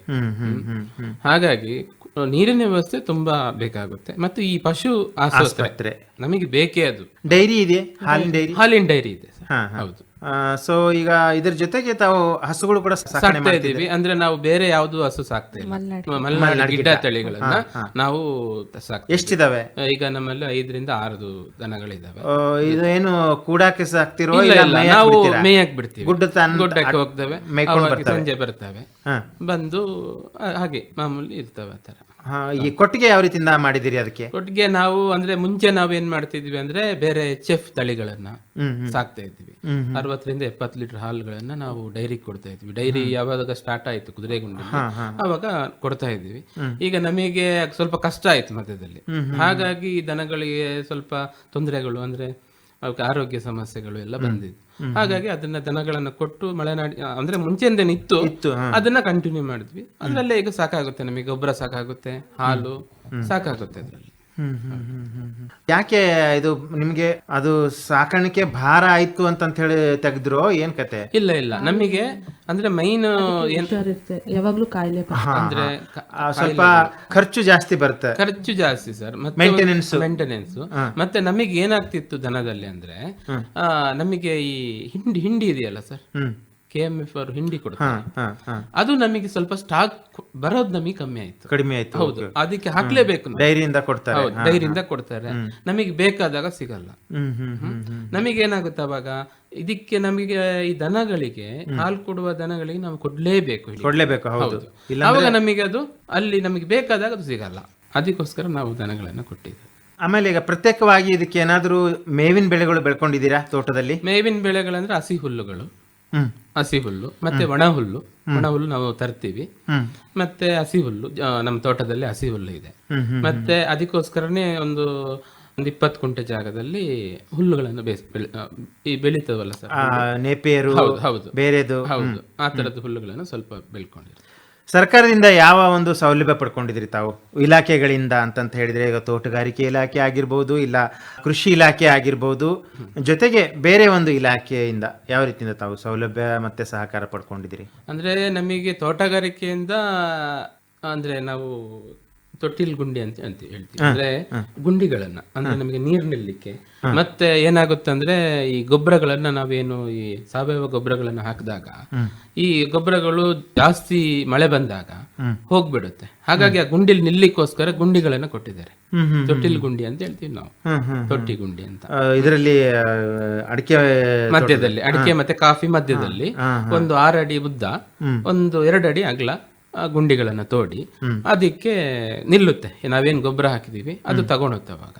ಹಾಗಾಗಿ ನೀರಿನ ವ್ಯವಸ್ಥೆ ತುಂಬಾ ಬೇಕಾಗುತ್ತೆ. ಮತ್ತು ಈ ಪಶು ಆಸ್ಪತ್ರೆ ನಮಗೆ ಬೇಕೇ. ಅದು ಡೈರಿ ಇದೆ, ಹಾಲಿನ ಡೈರಿ ಇದೆ. ಹೌದು. ಸೊ ಈಗ ಇದ್ರ ಜೊತೆಗೆ ತಾವು ಹಸುಗಳು ಕೂಡ ಸಾಕ್ತಾ ಇದೀವಿ. ಅಂದ್ರೆ ನಾವು ಬೇರೆ ಯಾವ್ದು ಹಸು ಸಾಕ್ತಾ ಇಲ್ಲ, ಮಲೆನಾಡು ಗಿಡ್ಡ ತಳಿಗಳನ್ನ ನಾವು ಸಾಕ್ತೀವಿ. ಎಷ್ಟಿದಾವೆ? ಈಗ ನಮ್ಮಲ್ಲಿ 5-6 ದನಗಳಿದಾವೆ. ಇದು ಏನು ಕೂಡಾಕೆ ಸಾಕ್ತಿರೋ? ನಾವು ಮೇಯಕ್ ಬಿಡ್ತೀವಿ, ಗುಡ್ಡಕ್ಕೆ ಹೋಗ್ತವೆ, ಸಂಜೆ ಬರ್ತವೆ, ಬಂದು ಹಾಗೆ ಮಾಮೂಲಿ ಇರ್ತವೆ. ಆ ತರ. ಈ ಕೊಟ್ಟಿಗೆ ಯಾವ ರೀತಿಯಿಂದ ಮಾಡಿದಿರಿ? ಅದಕ್ಕೆ ಕೊಟ್ಟಿಗೆ ನಾವು ಅಂದ್ರೆ ಮುಂಚೆ ನಾವ್ ಏನ್ ಮಾಡ್ತಿದ್ವಿ ಅಂದ್ರೆ ಬೇರೆ HF ತಳಿಗಳನ್ನ ಸಾಕ್ತಾ ಇದ್ವಿ. 60-70 ಲೀಟರ್ ಹಾಲುಗಳನ್ನ ನಾವು ಡೈರಿ ಕೊಡ್ತಾ ಇದ್ವಿ. ಡೈರಿ ಯಾವಾಗ ಸ್ಟಾರ್ಟ್ ಆಯ್ತು ಕುದುರೆಗುಂಡಿ ಅವಾಗ ಕೊಡ್ತಾ ಇದ್ವಿ. ಈಗ ನಮಗೆ ಸ್ವಲ್ಪ ಕಷ್ಟ ಆಯ್ತು ಮಧ್ಯದಲ್ಲಿ. ಹಾಗಾಗಿ ದನಗಳಿಗೆ ಸ್ವಲ್ಪ ತೊಂದರೆಗಳು ಅಂದ್ರೆ ಅವಕ್ಕೆ ಆರೋಗ್ಯ ಸಮಸ್ಯೆಗಳು ಎಲ್ಲ ಬಂದಿದ್ದು. ಹಾಗಾಗಿ ಅದನ್ನ ದನಗಳನ್ನ ಕೊಟ್ಟು ಮಲೆನಾಡಿ ಅಂದ್ರೆ ಮುಂಚೆಂದೇನು ಇತ್ತು ಅದನ್ನ ಕಂಟಿನ್ಯೂ ಮಾಡಿದ್ವಿ. ಅದ್ರಲ್ಲೇ ಈಗ ಸಾಕಾಗುತ್ತೆ ನಮಗೆ, ಗೊಬ್ಬರ ಸಾಕಾಗುತ್ತೆ, ಹಾಲು ಸಾಕಾಗುತ್ತೆ ಅದ್ರಲ್ಲಿ. ಯಾಕೆ ಇದು ನಿಮ್ಗೆ ಅದು ಸಾಕಾಣಿಕೆ ಭಾರ ಆಯ್ತು ಅಂತ ಹೇಳಿ ತೆಗೆದ್ರು ಏನ್ ಕತೆ? ಇಲ್ಲ ಇಲ್ಲ, ನಮಗೆ ಅಂದ್ರೆ ಮೈನ್ ಏನ್ ಇರುತ್ತೆ, ಯಾವಾಗ್ಲೂ ಕಾಯಿಲೆ ಅಂದ್ರೆ ಸ್ವಲ್ಪ ಖರ್ಚು ಜಾಸ್ತಿ ಬರುತ್ತೆ, ಖರ್ಚು ಜಾಸ್ತಿ ಸರ್, ಮತ್ತೆ ಮೇಂಟೆನೆನ್ಸ್. ಮತ್ತೆ ನಮಗೆ ಏನಾಗ್ತಿತ್ತು ದನದಲ್ಲಿ ಅಂದ್ರೆ ನಮಗೆ ಈ ಹಿಂಡಿ ಇದೆಯಲ್ಲ ಸರ್, KMF ಅವರು ಹಿಂಡಿ ಕೊಡ್ತಾರೆ, ಅದು ನಮಗೆ ಸ್ವಲ್ಪ ಸ್ಟಾಕ್ ಬರೋದು ನಮಗೆ ಕಡಿಮೆ ಆಯ್ತು. ಹೌದು, ಅದಕ್ಕೆ ಹಾಕ್ಲೇಬೇಕು. ಡೈರಿಯಿಂದ ಕೊಡ್ತಾರೆ, ಡೈರಿಯಿಂದ ಕೊಡ್ತಾರೆ, ನಮಗೆ ಬೇಕಾದಾಗ ಸಿಗಲ್ಲ. ನಮಗೆ ಏನಾಗುತ್ತೆ ಅವಾಗ, ಇದಕ್ಕೆ ನಮಗೆ ಈ ದನಗಳಿಗೆ ಹಾಲು ಕೊಡುವ ದನಗಳಿಗೆ ನಾವು ಕೊಡ್ಲೇಬೇಕು. ಹೌದು, ಅವಾಗ ನಮಗೆ ಅದು ಅಲ್ಲಿ ನಮಗೆ ಬೇಕಾದಾಗ ಅದು ಸಿಗಲ್ಲ. ಅದಕ್ಕೋಸ್ಕರ ನಾವು ದನಗಳನ್ನ ಕೊಟ್ಟಿದ್ದೇವೆ. ಆಮೇಲೆ ಈಗ ಪ್ರತ್ಯೇಕವಾಗಿ ಇದಕ್ಕೆ ಏನಾದ್ರೂ ಮೇವಿನ ಬೆಳೆಗಳು ಬೆಳ್ಕೊಂಡಿದ್ದೀರಾ ತೋಟದಲ್ಲಿ? ಮೇವಿನ ಬೆಳೆಗಳಂದ್ರೆ ಹಸಿ ಹುಲ್ಲುಗಳು, ಹಸಿ ಹುಲ್ಲು ಮತ್ತೆ ಒಣ ಹುಲ್ಲು ನಾವು ತರ್ತೀವಿ. ಮತ್ತೆ ಹಸಿ ಹುಲ್ಲು ನಮ್ಮ ತೋಟದಲ್ಲಿ ಹಸಿ ಹುಲ್ಲು ಇದೆ. ಮತ್ತೆ ಅದಕ್ಕೋಸ್ಕರನೇ ಒಂದು 20 ಕುಂಟೆ ಜಾಗದಲ್ಲಿ ಹುಲ್ಲುಗಳನ್ನು ಬೆಳೀತವಲ್ಲ ಸರ್, ನೇಪಿಯರು, ಹೌದು ಬೇರೆದು, ಹೌದು, ಆ ತರದ ಹುಲ್ಲುಗಳನ್ನು ಸ್ವಲ್ಪ ಬೆಳ್ಕೊಂಡಿರ್ತೀವಿ. ಸರ್ಕಾರದಿಂದ ಯಾವ ಒಂದು ಸೌಲಭ್ಯ ಪಡ್ಕೊಂಡಿದ್ರಿ ತಾವು ಇಲಾಖೆಗಳಿಂದ ಅಂತಂತ ಹೇಳಿದ್ರೆ? ಈಗ ತೋಟಗಾರಿಕೆ ಇಲಾಖೆ ಆಗಿರ್ಬೋದು, ಇಲ್ಲ ಕೃಷಿ ಇಲಾಖೆ ಆಗಿರ್ಬೋದು, ಜೊತೆಗೆ ಬೇರೆ ಒಂದು ಇಲಾಖೆಯಿಂದ ಯಾವ ರೀತಿಯಿಂದ ತಾವು ಸೌಲಭ್ಯ ಮತ್ತೆ ಸಹಕಾರ ಪಡ್ಕೊಂಡಿದ್ದೀರಿ? ಅಂದ್ರೆ ನಮಗೆ ತೋಟಗಾರಿಕೆಯಿಂದ ಅಂದ್ರೆ ನಾವು ತೊಟ್ಟಿಲ್ ಗುಂಡಿ ಅಂತ ಹೇಳ್ತೀವಿ. ಅಂದ್ರೆ ಗುಂಡಿಗಳನ್ನ ಅಂದ್ರೆ ನಮಗೆ ನೀರು ನಿಲ್ಲಿಕ್ಕೆ, ಮತ್ತೆ ಏನಾಗುತ್ತೆ ಅಂದ್ರೆ ಈ ಗೊಬ್ಬರಗಳನ್ನ ನಾವೇನು ಈ ಸಾವಯವ ಗೊಬ್ಬರಗಳನ್ನ ಹಾಕಿದಾಗ ಈ ಗೊಬ್ಬರಗಳು ಜಾಸ್ತಿ ಮಳೆ ಬಂದಾಗ ಹೋಗ್ಬಿಡುತ್ತೆ. ಹಾಗಾಗಿ ಆ ಗುಂಡಿಲ್ ನಿಲ್ಲಿಕ್ಕೋಸ್ಕರ ಗುಂಡಿಗಳನ್ನ ಕೊಟ್ಟಿದ್ದಾರೆ. ತೊಟ್ಟಿಲ್ ಗುಂಡಿ ಅಂತ ಹೇಳ್ತೀವಿ ನಾವು, ತೊಟ್ಟಿ ಗುಂಡಿ ಅಂತ. ಇದರಲ್ಲಿ ಅಡಿಕೆ ಮಧ್ಯದಲ್ಲಿ, ಅಡಿಕೆ ಮತ್ತೆ ಕಾಫಿ ಮಧ್ಯದಲ್ಲಿ ಒಂದು 6 ಅಡಿ ಉದ್ದ, ಒಂದು 2 ಅಡಿ ಅಗಲ ಗುಂಡಿಗಳನ್ನ ತೋಡಿ ಅದಕ್ಕೆ ನಿಲ್ಲುತ್ತೆ. ನಾವೇನ್ ಗೊಬ್ಬರ ಹಾಕಿದೀವಿ ಅದು ತಗೊಂಡುತ್ತೆ ಅವಾಗ,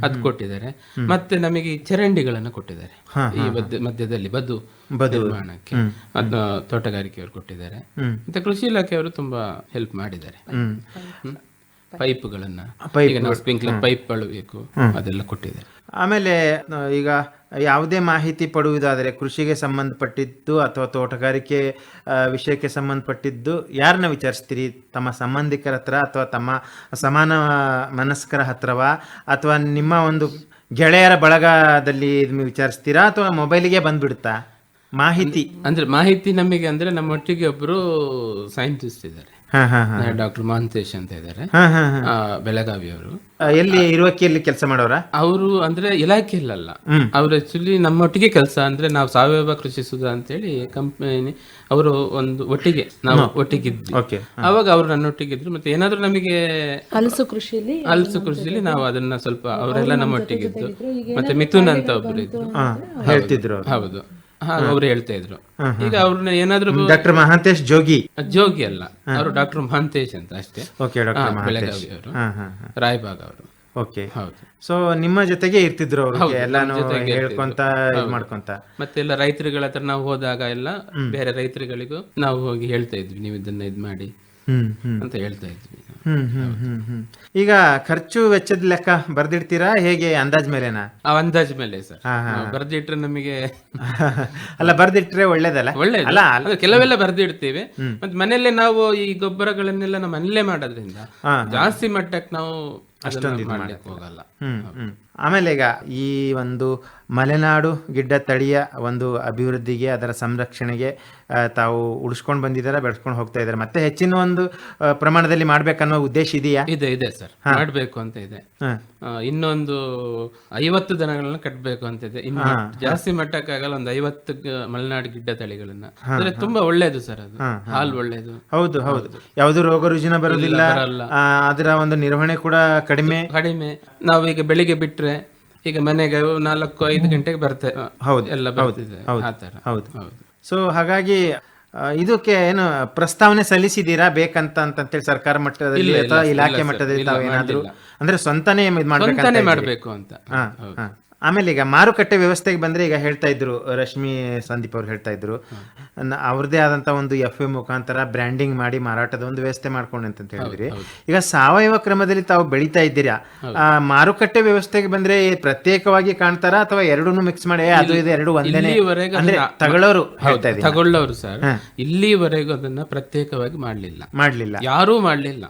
ಅದು ಕೊಟ್ಟಿದ್ದಾರೆ. ಮತ್ತೆ ನಮಗೆ ಚರಂಡಿಗಳನ್ನ ಕೊಟ್ಟಿದ್ದಾರೆ ಈ ಮಧ್ಯದಲ್ಲಿ ಬದು ನಿರ್ಮಾಣಕ್ಕೆ, ಅದನ್ನ ತೋಟಗಾರಿಕೆಯವರು ಕೊಟ್ಟಿದ್ದಾರೆ. ಮತ್ತೆ ಕೃಷಿ ಇಲಾಖೆಯವರು ತುಂಬಾ ಹೆಲ್ಪ್ ಮಾಡಿದ್ದಾರೆ. ಪೈಪ್ಗಳನ್ನ, ಈಗ ನಾವು ಸ್ಪ್ರಿಂಕ್ಲರ್ ಪೈಪ್ಗಳು ಬೇಕು ಅದೆಲ್ಲ ಕೊಟ್ಟಿದ್ದಾರೆ. ಆಮೇಲೆ ಈಗ ಯಾವುದೇ ಮಾಹಿತಿ ಪಡುವುದಾದರೆ ಕೃಷಿಗೆ ಸಂಬಂಧಪಟ್ಟಿದ್ದು ಅಥವಾ ತೋಟಗಾರಿಕೆ ವಿಷಯಕ್ಕೆ ಸಂಬಂಧಪಟ್ಟಿದ್ದು ಯಾರನ್ನ ವಿಚಾರಿಸ್ತೀರಿ? ತಮ್ಮ ಸಂಬಂಧಿಕರ ಹತ್ರ ಅಥವಾ ತಮ್ಮ ಸಮಾನ ಮನಸ್ಕರ ಹತ್ರವಾ, ಅಥವಾ ನಿಮ್ಮ ಒಂದು ಗೆಳೆಯರ ಬಳಗದಲ್ಲಿ ವಿಚಾರಿಸ್ತೀರಾ, ಅಥವಾ ಮೊಬೈಲಿಗೆ ಬಂದ್ಬಿಡುತ್ತಾ ಮಾಹಿತಿ? ಅಂದ್ರೆ ಮಾಹಿತಿ ನಮಗೆ ಅಂದ್ರೆ ನಮ್ಮೊಟ್ಟಿಗೆ ಒಬ್ರು ಸೈಂಟಿಸ್ಟ್ ಇದ್ದಾರೆ, ಡಾಕ್ಟರ್ ಮಹಾಂತೇಶ್ ಅಂತ ಇದ್ದಾರೆ, ಬೆಳಗಾವಿಯವರು. ಎಲ್ಲಿ ಇರುವಕ್ಕಿಯಲ್ಲಿ ಕೆಲಸ ಮಾಡೋರ ಅವರು? ಅಂದ್ರೆ ಇಲಾಖೆಯಲ್ಲ, ಅವ್ರು ಆಕ್ಚುಲಿ ನಮ್ಮೊಟ್ಟಿಗೆ ಕೆಲಸ. ಅಂದ್ರೆ ನಾವು ಸಾವಯವ ಕೃಷಿ ಸುಧಾ ಅಂತೇಳಿ ಕಂಪನಿ, ಅವರು ಒಂದು ಒಟ್ಟಿಗೆ ನಾವು ಒಟ್ಟಿಗಿದ್ವಿ. ಅವಾಗ ಅವ್ರು ನನ್ನೊಟ್ಟಿಗಿದ್ರು. ಮತ್ತೆ ಏನಾದ್ರು ನಮಗೆ ಹಲಸು ಕೃಷಿಯಲ್ಲಿ ನಾವು ಅದನ್ನ ಸ್ವಲ್ಪ ಅವರೆಲ್ಲ ನಮ್ಮೊಟ್ಟಿಗಿದ್ದು, ಮತ್ತೆ ಮಿಥುನ್ ಅಂತ ಒಬ್ರು ಇದ್ರು, ಹೇಳ್ತಿದ್ರು. ಹೌದು, ಅವ್ರು ಹೇಳ್ತಾ ಇದ್ರು. ಈಗ ಅವ್ರನ್ನ ಏನಾದ್ರು ಡಾಕ್ಟರ್ ಮಹಾಂತೇಶ್ ಜೋಗಿ ಅಲ್ಲ, ಅವರು ಡಾಕ್ಟರ್ ಮಹಾಂತೇಶ್ ಅಂತ ಅಷ್ಟೇ, ಬೆಳಗಾವಿ ಅವರು, ರಾಯಬಾಗ ಅವರು. ಓಕೆ, ಹೌದು. ಸೊ ನಿಮ್ಮ ಜೊತೆಗೆ ಇರ್ತಿದ್ರು ಅವರು, ಎಲ್ಲಾನು ಹೇಳ್ಕೊಂತ ಮಾಡ್ಕೊಂತ. ಮತ್ತೆ ಎಲ್ಲ ರೈತರುಗಳ ಹತ್ರ ನಾವು ಹೋದಾಗ ಎಲ್ಲ ಬೇರೆ ರೈತರುಗಳಿಗೂ ನಾವು ಹೋಗಿ ಹೇಳ್ತಾ ಇದ್ವಿ, ನೀವು ಇದನ್ನ ಇದ್ ಮಾಡಿ ಅಂತ ಹೇಳ್ತಾ ಇದ್ವಿ. ಈಗ ಖರ್ಚು ವೆಚ್ಚದ ಲೆಕ್ಕ ಬರ್ದಿಡ್ತೀರಾ ಹೇಗೆ? ಅಂದಾಜ್ ಮೇಲೆನಾ? ಅಂದಾಜ್ ಮೇಲೆ ಸರ್, ಬರ್ದಿಟ್ರೆ ನಮಗೆ ಅಲ್ಲ, ಬರ್ದಿಟ್ರೆ ಒಳ್ಳೇದಲ್ಲ? ಒಳ್ಳೇದು, ಕೆಲವೆಲ್ಲ ಬರ್ದಿಡ್ತೀವಿ. ಮತ್ತೆ ಮನೆಯಲ್ಲೇ ನಾವು ಈ ಗೊಬ್ಬರಗಳನ್ನೆಲ್ಲ ನಮ್ಮ ಮನೆಯಲ್ಲೇ ಮಾಡೋದ್ರಿಂದ ಜಾಸ್ತಿ ಮಟ್ಟಕ್ಕೆ ನಾವು ಅಷ್ಟೊಂದು ಮಾಡ್ಲಿಕ್ಕೆ ಹೋಗಲ್ಲ. ಆಮೇಲೆ ಈಗ ಈ ಒಂದು ಮಲೆನಾಡು ಗಿಡ್ಡ ತಳಿಯ ಒಂದು ಅಭಿವೃದ್ಧಿಗೆ, ಅದರ ಸಂರಕ್ಷಣೆಗೆ ತಾವು ಉಳಿಸ್ಕೊಂಡು ಬಂದಿದ್ದಾರೆ, ಬೆಳೆಸ್ಕೊಂಡು ಹೋಗ್ತಾ ಇದ್ದಾರೆ. ಮತ್ತೆ ಹೆಚ್ಚಿನ ಒಂದು ಪ್ರಮಾಣದಲ್ಲಿ ಮಾಡ್ಬೇಕನ್ನೋ ಉದ್ದೇಶ ಇದೆಯಾ? ಇದೆ ಸರ್, ಮಾಡ್ಬೇಕು ಅಂತ ಇದೆ. ಇನ್ನೊಂದು 50 ದನಗಳನ್ನ ಕಟ್ಟಬೇಕು ಅಂತ ಇದೆ. ಇನ್ನು ಜಾಸ್ತಿ ಮಟ್ಟಕ್ಕಾಗಲ್ಲ, ಒಂದು 50 ಮಲೆನಾಡು ಗಿಡ್ಡ ತಳಿಗಳನ್ನ. ಅಂದ್ರೆ ತುಂಬಾ ಒಳ್ಳೇದು ಸರ್, ಅದು ಹಾಲು ಒಳ್ಳೇದು. ಹೌದು, ಯಾವುದು ರೋಗ ರುಜಿನ ಬರೋದಿಲ್ಲ, ಅದರ ಒಂದು ನಿರ್ವಹಣೆ ಕೂಡ ಕಡಿಮೆ. ನಾವೀಗ ಬೆಳಿಗ್ಗೆ ಬಿಟ್ರೆ ಈಗ ಮನೆಗೆ 4-5 ಗಂಟೆಗೆ ಬರ್ತೇವೆ. ಹೌದು, ಎಲ್ಲ ಬರ್ತಿದೆ. ಹೌದು. ಸೊ ಹಾಗಾಗಿ ಇದಕ್ಕೆ ಏನು ಪ್ರಸ್ತಾವನೆ ಸಲ್ಲಿಸಿದೀರಾ ಬೇಕಂತ ಅಂತೇಳಿ ಸರ್ಕಾರ ಮಟ್ಟದಲ್ಲಿ ಅಥವಾ ಇಲಾಖೆ ಮಟ್ಟದಲ್ಲಿ ತಾವೇನಾದ್ರೂ ಅಂದ್ರೆ ಸ್ವಂತನೇ ಮಾಡ್ಬೇಕು ಅಂತ? ಆಮೇಲೆ ಈಗ ಮಾರುಕಟ್ಟೆ ವ್ಯವಸ್ಥೆಗೆ ಬಂದ್ರೆ ಈಗ ಹೇಳ್ತಾ ಇದ್ರು ರಶ್ಮಿ ಸಂದೀಪ್ ಅವ್ರು ಹೇಳ್ತಾ ಇದ್ರು ಅವ್ರದೇ ಆದಂತ ಒಂದು ಎಫ್ ಮುಖಾಂತರ ಬ್ರ್ಯಾಂಡಿಂಗ್ ಮಾಡಿ ಮಾರಾಟದ ಒಂದು ವ್ಯವಸ್ಥೆ ಮಾಡ್ಕೊಂಡು ಅಂತ ಹೇಳಿದ್ರಿ. ಈಗ ಸಾವಯವ ಕ್ರಮದಲ್ಲಿ ತಾವು ಬೆಳೀತಾ ಇದ್ದೀರಾ, ಮಾರುಕಟ್ಟೆ ವ್ಯವಸ್ಥೆಗೆ ಬಂದ್ರೆ ಪ್ರತ್ಯೇಕವಾಗಿ ಕಾಣ್ತಾರ ಅಥವಾ ಎರಡೂ ಮಿಕ್ಸ್ ಮಾಡಿ ಅದು ಇದು ಎರಡು ಒಂದೇನೆ ಅಂದ್ರೆ ತಗೊಳ್ಳೋರು ಹೇಳ್ತಾ ಇದ್ದೀನಿ ತಗೊಳ್ಳೋರು ಸರ್ ಇಲ್ಲಿವರೆಗೂ ಅದನ್ನ ಪ್ರತ್ಯೇಕವಾಗಿ ಮಾಡ್ಲಿಲ್ಲ, ಯಾರೂ ಮಾಡ್ಲಿಲ್ಲ.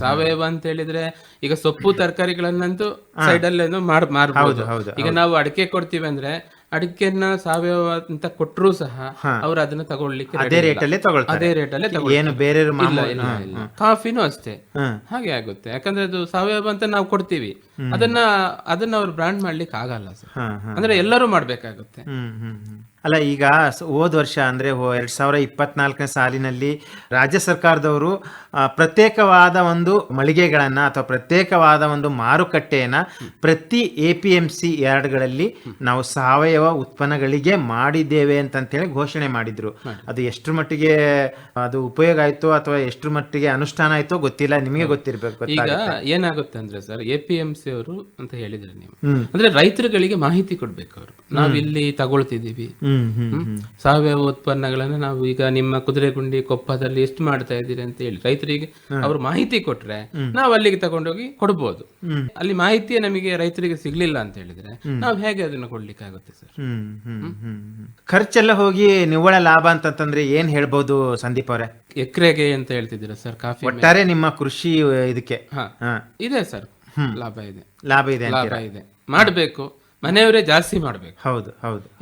ಸಾವಯವ ಅಂತ ಹೇಳಿದ್ರೆ ಈಗ ಸೊಪ್ಪು ತರಕಾರಿಗಳನ್ನಂತೂ ಸೈಡ್ ಅಲ್ಲೇನೋ ಮಾರ್ಬೋದು. ಈಗ ನಾವು ಅಡಿಕೆ ಕೊಡ್ತೀವಿ ಅಂದ್ರೆ ಅಡಿಕೆನ ಸಾವಯವ ಅಂತ ಕೊಟ್ಟರು ಸಹ ಅವ್ರು ಅದನ್ನ ತಗೊಳ್ಳಿಕ್ಕೆ ಅದೇ ರೇಟಲ್ಲೇ ಏನು ಬೇರೆ ಕಾಫಿನೂ ಅಷ್ಟೇ ಹಾಗೆ ಆಗುತ್ತೆ. ಯಾಕಂದ್ರೆ ಅದು ಸಾವಯವ ಅಂತ ನಾವು ಕೊಡ್ತೀವಿ, ಅದನ್ನ ಅವ್ರು ಬ್ರಾಂಡ್ ಮಾಡ್ಲಿಕ್ಕೆ ಆಗಲ್ಲ ಸರ್. ಅಂದ್ರೆ ಎಲ್ಲರೂ ಮಾಡ್ಬೇಕಾಗುತ್ತೆ. ಅಲ್ಲ ಈಗ ಹೋದ ವರ್ಷ ಅಂದ್ರೆ 2024ನೇ ಸಾಲಿನಲ್ಲಿ ರಾಜ್ಯ ಸರ್ಕಾರದವರು ಪ್ರತ್ಯೇಕವಾದ ಒಂದು ಮಳಿಗೆಗಳನ್ನ ಅಥವಾ ಪ್ರತ್ಯೇಕವಾದ ಒಂದು ಮಾರುಕಟ್ಟೆಯನ್ನ ಪ್ರತಿ APMC ಯಾರ್ಡ್ಗಳಲ್ಲಿ ನಾವು ಸಾವಯವ ಉತ್ಪನ್ನಗಳಿಗೆ ಮಾಡಿದ್ದೇವೆ ಅಂತೇಳಿ ಘೋಷಣೆ ಮಾಡಿದ್ರು. ಅದು ಎಷ್ಟರ ಮಟ್ಟಿಗೆ ಅದು ಉಪಯೋಗ ಆಯ್ತು ಅಥವಾ ಎಷ್ಟರ ಮಟ್ಟಿಗೆ ಅನುಷ್ಠಾನ ಆಯ್ತೋ ಗೊತ್ತಿಲ್ಲ, ನಿಮಗೆ ಗೊತ್ತಿರ್ಬೇಕು. ಈಗ ಏನಾಗುತ್ತೆ ಅಂದ್ರೆ ಸರ್ APMC ಅವರು ಅಂತ ಹೇಳಿದ್ರೆ ನೀವು ಅಂದ್ರೆ ರೈತರುಗಳಿಗೆ ಮಾಹಿತಿ ಕೊಡ್ಬೇಕು. ಅವರು ನಾವ್ ಇಲ್ಲಿ ತಗೊಳ್ತಿದೀವಿ ಸಾವಯವ ಉತ್ಪನ್ನಗಳನ್ನ ನಾವು ಈಗ ನಿಮ್ಮ ಕುದುರೆಗುಂಡಿ ಕೊಪ್ಪದಲ್ಲಿ ಎಷ್ಟು ಮಾಡ್ತಾ ಇದ್ದೀರಿ ಅಂತ ಹೇಳಿ ರೈತರಿಗೆ ಅವ್ರು ಮಾಹಿತಿ ಕೊಟ್ರೆ ನಾವು ಅಲ್ಲಿಗೆ ತಗೊಂಡೋಗಿ ಕೊಡ್ಬೋದು. ಅಲ್ಲಿ ಮಾಹಿತಿ ನಮಗೆ ರೈತರಿಗೆ ಸಿಗ್ಲಿಲ್ಲ ಅಂತ ಹೇಳಿದ್ರೆ ನಾವು ಹೇಗೆ ಅದನ್ನ ಕೊಡ್ಲಿಕ್ಕೆ ಆಗುತ್ತೆ ಸರ್? ಖರ್ಚೆಲ್ಲ ಹೋಗಿ ನಿವ್ವಳ ಲಾಭ ಅಂತಂದ್ರೆ ಏನ್ ಹೇಳ್ಬೋದು ಸಂದೀಪ್ ಅವರೇ? ಎಕರೆಗೆ ಅಂತ ಹೇಳ್ತಿದ್ದೀರಾ ಸರ್? ಕಾಫಿ ಒಟ್ಟಾರೆ ನಿಮ್ಮ ಕೃಷಿ ಇದಕ್ಕೆ ಇದೆ ಸರ್, ಲಾಭ ಇದೆ ಮಾಡ್ಬೇಕು, ಮನೆಯವರೇ ಜಾಸ್ತಿ ಮಾಡ್ಬೇಕು. ಹೌದು.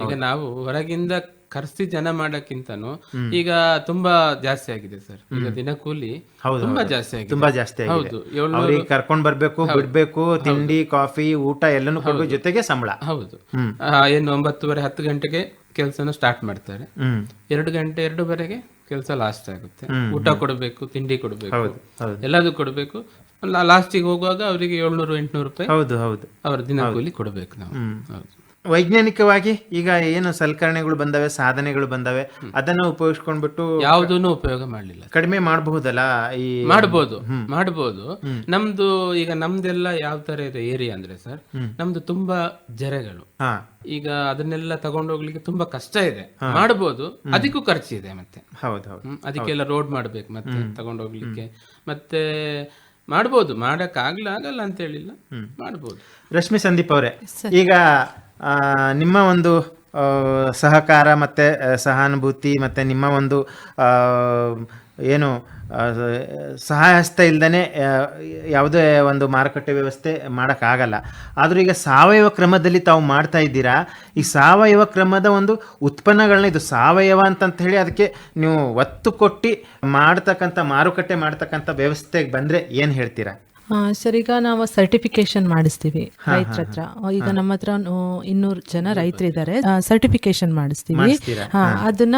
ಈಗ ನಾವು ಹೊರಗಿಂದ ಕರ್ಸಿ ಜನ ಮಾಡಕ್ಕಿಂತನೂ ಈಗ ತುಂಬಾ ಜಾಸ್ತಿ ಆಗಿದೆ ಸರ್. ಈಗ ದಿನಕೂಲಿ ತುಂಬಾ ಜಾಸ್ತಿ ಆಗಿದೆ. ಹೌದು, ಅವ್ರಿಗೆ ಕರ್ಕೊಂಡ್ ಬರ್ಬೇಕು, ಬಿಡ್ಬೇಕು, ತಿಂಡಿ ಕಾಫಿ ಊಟ ಎಲ್ಲನೂ ಕೊಡುವ ಜೊತೆಗೆ ಸಂಬಳ. ಹೌದು, ಏನು 9:30-10 ಗಂಟೆಗೆ ಕೆಲಸನ ಸ್ಟಾರ್ಟ್ ಮಾಡ್ತಾರೆ, 2 ಗಂಟೆ 2:30ಗೆ ಕೆಲಸ ಲಾಸ್ಟ್ ಆಗುತ್ತೆ. ಊಟ ಕೊಡಬೇಕು, ತಿಂಡಿ ಕೊಡಬೇಕು, ಎಲ್ಲದೂ ಕೊಡಬೇಕು. ಲಾಸ್ಟಿಗೆ ಹೋಗುವಾಗ ಅವರಿಗೆ 700-800 ರೂಪಾಯಿ ಅವರ ದಿನಕೂಲಿ ಕೊಡಬೇಕು ನಾವು. ವೈಜ್ಞಾನಿಕವಾಗಿ ಈಗ ಏನು ಸಲಕರಣೆಗಳು ಬಂದವೆ, ಸಾಧನೆಗಳು ಬಂದವೆ, ಅದನ್ನ ಉಪಯೋಗಿಸ್ಕೊಂಡ್ಬಿಟ್ಟು ಯಾವುದನ್ನು ಉಪಯೋಗ ಮಾಡ್ಲಿಲ್ಲ. ಕಡಿಮೆ ಮಾಡಬಹುದಲ್ಲ? ಈ ಮಾಡಬಹುದು. ನಮ್ದು ಈಗ ನಮ್ದೆಲ್ಲ ಯಾವ ತರ ಇದೆ ಏರಿಯಾ ಅಂದ್ರೆ ಸರ್, ನಮ್ದು ತುಂಬಾ ಜರೆಗಳು. ಈಗ ಅದನ್ನೆಲ್ಲ ತಗೊಂಡೋಗ್ಲಿಕ್ಕೆ ತುಂಬಾ ಕಷ್ಟ ಇದೆ. ಮಾಡಬಹುದು, ಅದಕ್ಕೂ ಖರ್ಚಿದೆ. ಮತ್ತೆ ಅದಕ್ಕೆಲ್ಲ ರೋಡ್ ಮಾಡ್ಬೇಕು, ಮತ್ತೆ ತಗೊಂಡೋಗ್ಲಿಕ್ಕೆ ಮತ್ತೆ ಮಾಡ್ಬೋದು. ಮಾಡಕ್ ಆಗಲ್ಲ ಅಂತ ಹೇಳಿಲ್ಲ, ಮಾಡ್ಬೋದು. ರಶ್ಮಿ ಸಂದೀಪ್ ಅವರೇ, ಈಗ ನಿಮ್ಮ ಒಂದು ಸಹಕಾರ ಮತ್ತು ಸಹಾನುಭೂತಿ ಮತ್ತು ನಿಮ್ಮ ಒಂದು ಏನು ಸಹಾಯ ಹಸ್ತ ಇಲ್ದೇ ಯಾವುದೇ ಒಂದು ಮಾರುಕಟ್ಟೆ ವ್ಯವಸ್ಥೆ ಮಾಡೋಕ್ಕಾಗಲ್ಲ. ಆದರೂ ಈಗ ಸಾವಯವ ಕ್ರಮದಲ್ಲಿ ತಾವು ಮಾಡ್ತಾ ಇದ್ದೀರಾ. ಈ ಸಾವಯವ ಕ್ರಮದ ಒಂದು ಉತ್ಪನ್ನಗಳನ್ನ ಇದು ಸಾವಯವ ಅಂತ ಹೇಳಿ ಅದಕ್ಕೆ ನೀವು ಒತ್ತು ಕೊಟ್ಟು ಮಾಡ್ತಕ್ಕಂಥ ಮಾರುಕಟ್ಟೆ ಮಾಡ್ತಕ್ಕಂಥ ವ್ಯವಸ್ಥೆಗೆ ಬಂದರೆ ಏನು ಹೇಳ್ತೀರಾ? ಸರ್, ಈಗ ನಾವು ಸರ್ಟಿಫಿಕೇಶನ್ ಮಾಡಿಸ್ತೀವಿ ರೈತರ ಹತ್ರ. ಈಗ ನಮ್ಮ ಹತ್ರ 200 ಜನ ರೈತರಿದ್ದಾರೆ, ಸರ್ಟಿಫಿಕೇಶನ್ ಮಾಡಿಸ್ತೀವಿ. ಅದನ್ನ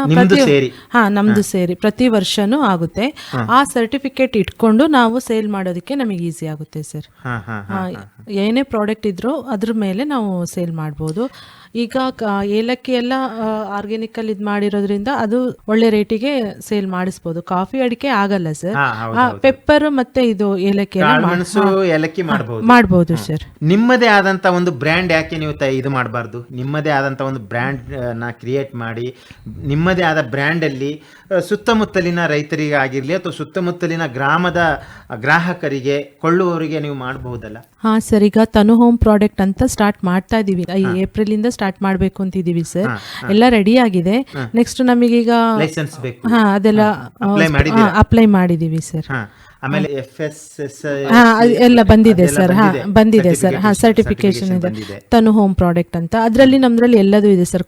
ನಮ್ದು ಸೇರಿ ಪ್ರತಿ ವರ್ಷನೂ ಆಗುತ್ತೆ. ಆ ಸರ್ಟಿಫಿಕೇಟ್ ಇಟ್ಕೊಂಡು ನಾವು ಸೇಲ್ ಮಾಡೋದಕ್ಕೆ ನಮಗೆ ಈಸಿ ಆಗುತ್ತೆ ಸರ್. ಏನೇ ಪ್ರಾಡಕ್ಟ್ ಇದ್ರೂ ಅದ್ರ ಮೇಲೆ ನಾವು ಸೇಲ್ ಮಾಡ್ಬೋದು. ಈಗ ಏಲಕ್ಕಿ ಎಲ್ಲ ಆರ್ಗ್ಯಾನಿಕ್ ಅಲ್ಲಿ ಇದು ಮಾಡಿರೋದ್ರಿಂದ ಅದು ಒಳ್ಳೆ ರೇಟಿಗೆ ಸೇಲ್ ಮಾಡಿಸ್ಬೋದು. ಕಾಫಿ ಅಡಿಕೆ ಆಗಲ್ಲ ಸರ್. ಪೆಪ್ಪರ್ ಮತ್ತೆ ಇದು ಏಲಕ್ಕಿ ಮಾಡಬಹುದು ಸರ್. ನಿಮ್ಮದೇ ಆದಂತ ಒಂದು ಬ್ರ್ಯಾಂಡ್ ಯಾಕೆ ನೀವು ಇದು ಮಾಡಬಾರ್ದು? ನಿಮ್ಮದೇ ಆದಂತ ಒಂದು ಬ್ರ್ಯಾಂಡ್ ನ ಕ್ರಿಯೇಟ್ ಮಾಡಿ ನಿಮ್ಮದೇ ಆದ ಬ್ರ್ಯಾಂಡ್ ಅಲ್ಲಿ ಸುತ್ತಮುತ್ತಲಿನ ರೈತರಿಗೆ ಆಗಿರ್ಲಿ ಅಥವಾ ಸುತ್ತಮುತ್ತಲಿನ ಗ್ರಾಮದ ಗ್ರಾಹಕರಿಗೆ ಕೊಳ್ಳುವವರಿಗೆ ನೀವು ಮಾಡಬಹುದಲ್ಲ? ಹಾ ಸರ್, ಈಗ ತನು ಹೋಮ್ ಪ್ರಾಡಕ್ಟ್ ಅಂತ ಸ್ಟಾರ್ಟ್ ಮಾಡ್ತಾ ಇದೀವಿ. ಈ ಏಪ್ರಿಲ್ ಇಂದ ಸ್ಟಾರ್ಟ್ ಮಾಡ್ಬೇಕು ಅಂತಿದೀವಿ ಸರ್. ಎಲ್ಲ ರೆಡಿ ಆಗಿದೆ. ನೆಕ್ಸ್ಟ್ ನಮಗೀಗ ಲೈಸೆನ್ಸ್ ಬೇಕು, ಅದೆಲ್ಲ ಅಪ್ಲೈ ಮಾಡಿದೀವಿ ಸರ್. ಆಮೇಲೆ FSS ಎಲ್ಲ ಬಂದಿದೆ ಸರ್. ಬಂದಿದೆ ಸರ್. ಸರ್ಟಿಫಿಕೇಶನ್ ಇದೆ ತನು ಹೋಮ್ ಪ್ರಾಡಕ್ಟ್ ಅಂತ. ನಮ್ದ್ರಲ್ಲಿ ಎಲ್ಲದೂ ಇದೆ ಸರ್.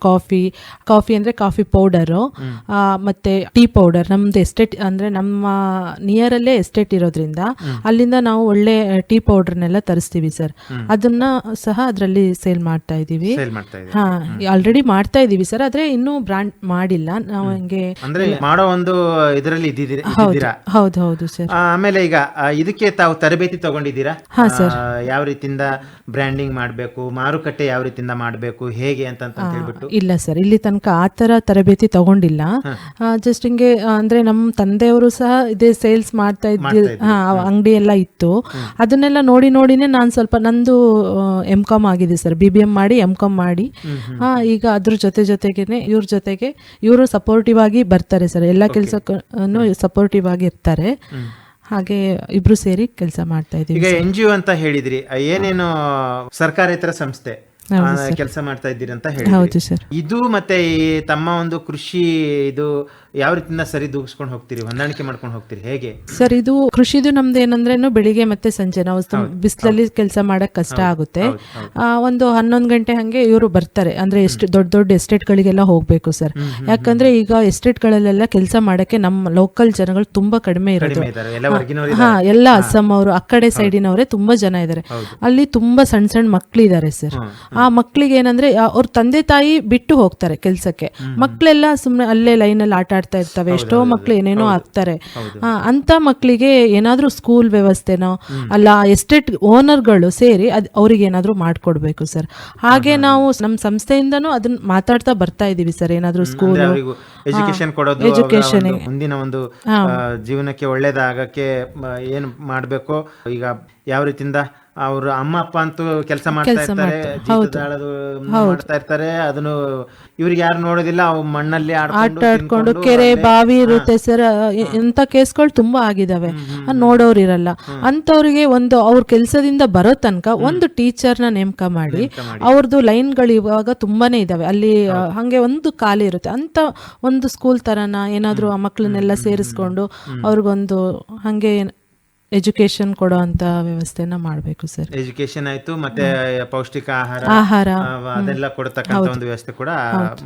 ಕಾಫಿ ಅಂದ್ರೆ ಕಾಫಿ ಪೌಡರು, ಮತ್ತೆ ಟೀ ಪೌಡರ್. ನಮ್ದು ಎಸ್ಟೇಟ್ ಅಂದ್ರೆ ನಮ್ಮ ನಿಯರ್ ಅಲ್ಲೇ ಎಸ್ಟೇಟ್ ಇರೋದ್ರಿಂದ ಅಲ್ಲಿಂದ ನಾವು ಒಳ್ಳೆ ಟೀ ಪೌಡರ್ನೆಲ್ಲ ತರಿಸ್ತೀವಿ ಸರ್. ಅದನ್ನ ಸಹ ಅದ್ರಲ್ಲಿ ಸೇಲ್ ಮಾಡ್ತಾ ಇದೀವಿ. ಆಲ್ರೆಡಿ ಮಾಡ್ತಾ ಇದೀವಿ ಸರ್, ಆದ್ರೆ ಇನ್ನೂ ಬ್ರಾಂಡ್ ಮಾಡಿಲ್ಲ ನಾವು. ಹಂಗೆ ಮಾಡೋ ಒಂದು ಇದರಲ್ಲಿ ಹೌದು ಸರ್. ಆಮೇಲೆ ಈಗ ಇದಕ್ಕೆ ತಾವು ತರಬೇತಿ ತಗೊಂಡಿದ್ದೀರಾ? ಹಾ ಸರ್. ಯಾವ ರೀತಿಯಿಂದ ಬ್ರ್ಯಾಂಡಿಂಗ್ ಮಾಡಬೇಕು, ಮಾರುಕಟ್ಟೆ ಯಾವ ರೀತಿಯಿಂದ ಮಾಡಬೇಕು, ಹೇಗೆ ಅಂತ ಹೇಳ್ಬಿಟ್ಟು? ಇಲ್ಲ ಸರ್, ಇಲ್ಲಿ ತನಕ ಆ ಥರ ತರಬೇತಿ ತಗೊಂಡಿಲ್ಲ. ಜಸ್ಟ್ ಹಿಂಗೆ ಅಂದ್ರೆ ನಮ್ಮ ತಂದೆಯವರು ಸಹ ಇದೇ ಸೇಲ್ಸ್ ಮಾಡ್ತಾ ಅಂಗಡಿ ಎಲ್ಲ ಇತ್ತು. ಅದನ್ನೆಲ್ಲ ನೋಡಿನೇ ನಾನು ಸ್ವಲ್ಪ, ನಂದು M.Com ಆಗಿದೆ ಸರ್, BBM ಮಾಡಿ M.Com ಮಾಡಿ ಈಗ ಅದ್ರ ಜೊತೆಗೇನೆ ಇವರು ಸಪೋರ್ಟಿವ್ ಆಗಿ ಬರ್ತಾರೆ ಸರ್, ಎಲ್ಲ ಕೆಲಸಕ್ಕೂ ಸಪೋರ್ಟಿವ್ ಆಗಿ ಇರ್ತಾರೆ. ಹಾಗೆ ಇಬ್ರು ಸೇರಿ ಕೆಲಸ ಮಾಡ್ತಾ ಇದೀವಿ. ಈಗ NGO ಅಂತ ಹೇಳಿದ್ರಿ, ಏನೇನು ಸರ್ಕಾರೇತರ ಸಂಸ್ಥೆ ಕೆಲಸ ಮಾಡ್ತಾ ಇದ್ದೀರಿ ಅಂತ ಹೌದು ಸರ್. ಇದು ಮತ್ತೆ ಈ ತಮ್ಮ ಒಂದು ಕೃಷಿ ಇದು ಯಾವ ರೀತಿಯಿಂದ ಸರಿ ದೂಗಿಸ್ಕೊಂಡು ಹೋಗ್ತೀರಿ, ಹೊಂದಾಣಿಕೆ ಮಾಡ್ಕೊಂಡು ಹೋಗ್ತೀರಿ, ಹೇಗೆ ಸರ್? ಇದು ಕೃಷಿದು ನಮ್ದು ಏನಂದ್ರೆ ಬೆಳಿಗ್ಗೆ ಮತ್ತೆ ಸಂಜೆ ನಾವು ಬಿಸಿಲಲ್ಲಿ ಕೆಲಸ ಮಾಡಕ್ ಕಷ್ಟ ಆಗುತ್ತೆ. ಒಂದು 11 ಗಂಟೆ ಹಂಗೆ ಇವರು ಬರ್ತಾರೆ. ಅಂದ್ರೆ ಎಷ್ಟು ದೊಡ್ಡ ಎಸ್ಟೇಟ್ ಗಳಿಗೆಲ್ಲ ಹೋಗ್ಬೇಕು ಸರ್, ಯಾಕಂದ್ರೆ ಈಗ ಎಸ್ಟೇಟ್ ಗಳಲ್ಲೆಲ್ಲ ಕೆಲಸ ಮಾಡಕ್ಕೆ ನಮ್ಮ ಲೋಕಲ್ ಜನಗಳು ತುಂಬಾ ಕಡಿಮೆ ಇರೋದು. ಎಲ್ಲ ಅಸ್ಸಾಂ ಅವರು, ಆ ಕಡೆ ಸೈಡಿನವರೇ ತುಂಬಾ ಜನ ಇದಾರೆ. ಅಲ್ಲಿ ತುಂಬಾ ಸಣ್ಣ ಮಕ್ಳಿದ್ದಾರೆ ಸರ್. ಆ ಮಕ್ಳಿಗೆ ಏನಂದ್ರೆ ಅವ್ರ ತಂದೆ ತಾಯಿ ಬಿಟ್ಟು ಹೋಗ್ತಾರೆ ಕೆಲ್ಸಕ್ಕೆ, ಮಕ್ಳೆಲ್ಲ ಸುಮ್ನೆ ಅಲ್ಲೇ ಲೈನಲ್ಲಿ ಆಟ ಆಡ್ತಾ ಇರ್ತವೆ. ಎಷ್ಟೋ ಮಕ್ಳು ಏನೇನೋ ಆಗ್ತಾರೆ. ಅಂತ ಮಕ್ಳಿಗೆ ಏನಾದ್ರೂ ಸ್ಕೂಲ್ ವ್ಯವಸ್ಥೆನೋ ಅಲ್ಲ ಎಸ್ಟೇಟ್ ಓನರ್ಗಳು ಸೇರಿ ಅವ್ರಿಗೆ ಏನಾದ್ರೂ ಮಾಡ್ಕೊಡ್ಬೇಕು ಸರ್. ಹಾಗೆ ನಾವು ನಮ್ಮ ಸಂಸ್ಥೆಯಿಂದನೂ ಅದನ್ನ ಮಾತಾಡ್ತಾ ಬರ್ತಾ ಇದೀವಿ ಸರ್. ಏನಾದ್ರೂ ಸ್ಕೂಲ್ ಎಜುಕೇಶನ್ ಕೊಡೋದು, ಎಜುಕೇಶನ್ ಮುಂದಿನ ಒಂದು ಜೀವನಕ್ಕೆ ಒಳ್ಳೇದಾಗಕ್ಕೆ ಏನ್ ಮಾಡ್ಬೇಕು, ಈಗ ಯಾವ ರೀತಿಯಿಂದ ಅವ್ರ ಅಮ್ಮ ಅಪ್ಪ ಅಂತೂ ಕೆಲಸ ಮಾಡ್ತಾ ಇರ್ತಾರೆ, ಮಾಡ್ತಾ ಇರ್ತಾರೆ. ಅದನ್ನು ಇವ್ರಿಗೆ ಯಾರು ನೋಡೋದಿಲ್ಲ, ಅವು ಮಣ್ಣಲ್ಲಿ ಆಟಾಡ್ಕೊಂಡು ಕೆರೆ ಬಾವಿ ಇರುತ್ತೆ ಸರ್. ಎಂತ ಕೇಸ್ಗಳು ತುಂಬಾ ಆಗಿದಾವೆ, ನೋಡೋರು ಇರಲ್ಲ. ಅಂತವ್ರಿಗೆ ಒಂದು ಅವ್ರ ಕೆಲ್ಸದಿಂದ ಬರೋ ತನಕ ಒಂದು ಟೀಚರ್ನ ನೇಮಕ ಮಾಡಿ, ಅವ್ರದ್ದು ಲೈನ್ಗಳು ಇವಾಗ ತುಂಬಾನೇ ಇದಾವೆ ಅಲ್ಲಿ. ಹಂಗೆ ಒಂದು ಖಾಲಿ ಇರುತ್ತೆ ಅಂತ ಒಂದು ಸ್ಕೂಲ್ ತರನ ಏನಾದ್ರು ಆ ಮಕ್ಳನ್ನೆಲ್ಲ ಸೇರಿಸ್ಕೊಂಡು ಅವ್ರಿಗೊಂದು ಹಂಗೆ ಎಜುಕೇಶನ್ ಕೊಡೋ ಅಂತ ವ್ಯವಸ್ಥೆನ ಮಾಡಬೇಕು ಸರ್. ಎಜುಕೇಶನ್ ಆಯ್ತು, ಮತ್ತೆ ಪೌಷ್ಟಿಕ ಆಹಾರ ಅದೆಲ್ಲ ಕೊಡ್ತಕ್ಕಂಥ ಒಂದು ವ್ಯವಸ್ಥೆ ಕೂಡ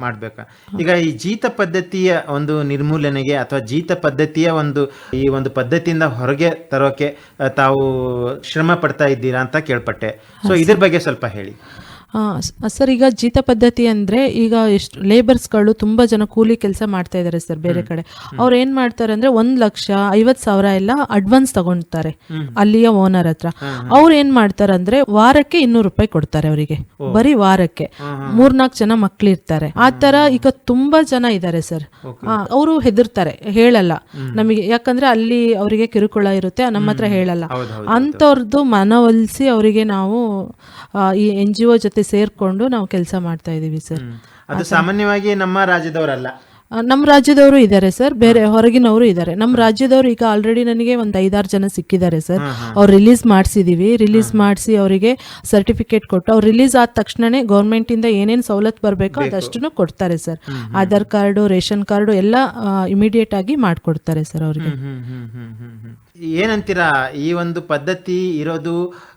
ಮಾಡ್ಬೇಕು. ಈಗ ಈ ಜೀತ ಪದ್ಧತಿಯ ಒಂದು ನಿರ್ಮೂಲನೆಗೆ ಅಥವಾ ಜೀತ ಪದ್ಧತಿಯ ಈ ಒಂದು ಪದ್ಧತಿಯಿಂದ ಹೊರಗೆ ತರೋಕೆ ತಾವು ಶ್ರಮ ಪಡ್ತಾ ಇದ್ದೀರಾ ಅಂತ ಕೇಳ್ಪಟ್ಟೆ. ಸೊ ಇದ್ರ ಬಗ್ಗೆ ಸ್ವಲ್ಪ ಹೇಳಿ. ಸರ್, ಈಗ ಜೀತ ಪದ್ಧತಿ ಅಂದ್ರೆ ಈಗ ಎಷ್ಟು ಲೇಬರ್ಸ್ಗಳು ತುಂಬಾ ಜನ ಕೂಲಿ ಕೆಲಸ ಮಾಡ್ತಾ ಇದಾರೆ ಸರ್ ಬೇರೆ ಕಡೆ. ಅವ್ರು ಏನ್ ಮಾಡ್ತಾರೆ ಅಂದ್ರೆ 1,50,000 ಎಲ್ಲ ಅಡ್ವಾನ್ಸ್ ತಗೊಂತಾರೆ ಅಲ್ಲಿಯ ಓನರ್ ಹತ್ರ. ಅವ್ರು ಏನ್ ಮಾಡ್ತಾರೆ ಅಂದ್ರೆ ವಾರಕ್ಕೆ 200 ರೂಪಾಯಿ ಕೊಡ್ತಾರೆ ಅವರಿಗೆ, ಬರೀ ವಾರಕ್ಕೆ. 3-4 ಜನ ಮಕ್ಳಿರ್ತಾರೆ. ಆ ತರ ಈಗ ತುಂಬಾ ಜನ ಇದಾರೆ ಸರ್. ಅವರು ಹೆದರ್ತಾರೆ, ಹೇಳಲ್ಲ ನಮಗೆ, ಯಾಕಂದ್ರೆ ಅಲ್ಲಿ ಅವರಿಗೆ ಕಿರುಕುಳ ಇರುತ್ತೆ, ನಮ್ಮ ಹತ್ರ ಹೇಳಲ್ಲ. ಅಂತವ್ರದ್ದು ಮನವೊಲಿಸಿ ಅವರಿಗೆ ನಾವು ಈ NGO ಜೊತೆ ಸೇರ್ಕೊಂಡು ನಾವು ಕೆಲಸ ಮಾಡ್ತಾ ಇದೀವಿ ಸರ್. ಅದು ಸಾಮಾನ್ಯವಾಗಿ ನಮ್ಮ ರಾಜ್ಯದವರಲ್ಲ, ನಮ್ಮ ರಾಜ್ಯದವರು ಇದ್ದಾರೆ ಸರ್, ಬೇರೆ ಹೊರಗಿನವರು ಇದ್ದಾರೆ. ನಮ್ಮ ರಾಜ್ಯದವರು ಈಗ ಆಲ್ರೆಡಿ ನನಗೆ ಒಂದು 5-6 ಜನ ಸಿಕ್ಕಿದ್ದಾರೆ ಸರ್. ಅವ್ರು ರಿಲೀಸ್ ಮಾಡಿಸಿದೀವಿ. ರಿಲೀಸ್ ಮಾಡಿಸಿ ಅವರಿಗೆ ಸರ್ಟಿಫಿಕೇಟ್ ಕೊಟ್ಟು, ಅವ್ರು ರಿಲೀಸ್ ಆದ ತಕ್ಷಣನೇ ಗೌರ್ಮೆಂಟ್ ಇಂದ ಏನೇನು ಸವಲತ್ತು ಬರಬೇಕೋ ಅದಷ್ಟು ಕೊಡ್ತಾರೆ sir. Aadhaar card, ration card ಎಲ್ಲ ಇಮಿಡಿಯೇಟ್ ಆಗಿ ಮಾಡ್ಕೊಡ್ತಾರೆ ಸರ್ ಅವ್ರಿಗೆ. ಏನಂತೀರಾ, ಈ ಒಂದು ಪದ್ಧತಿ ಇರೋದು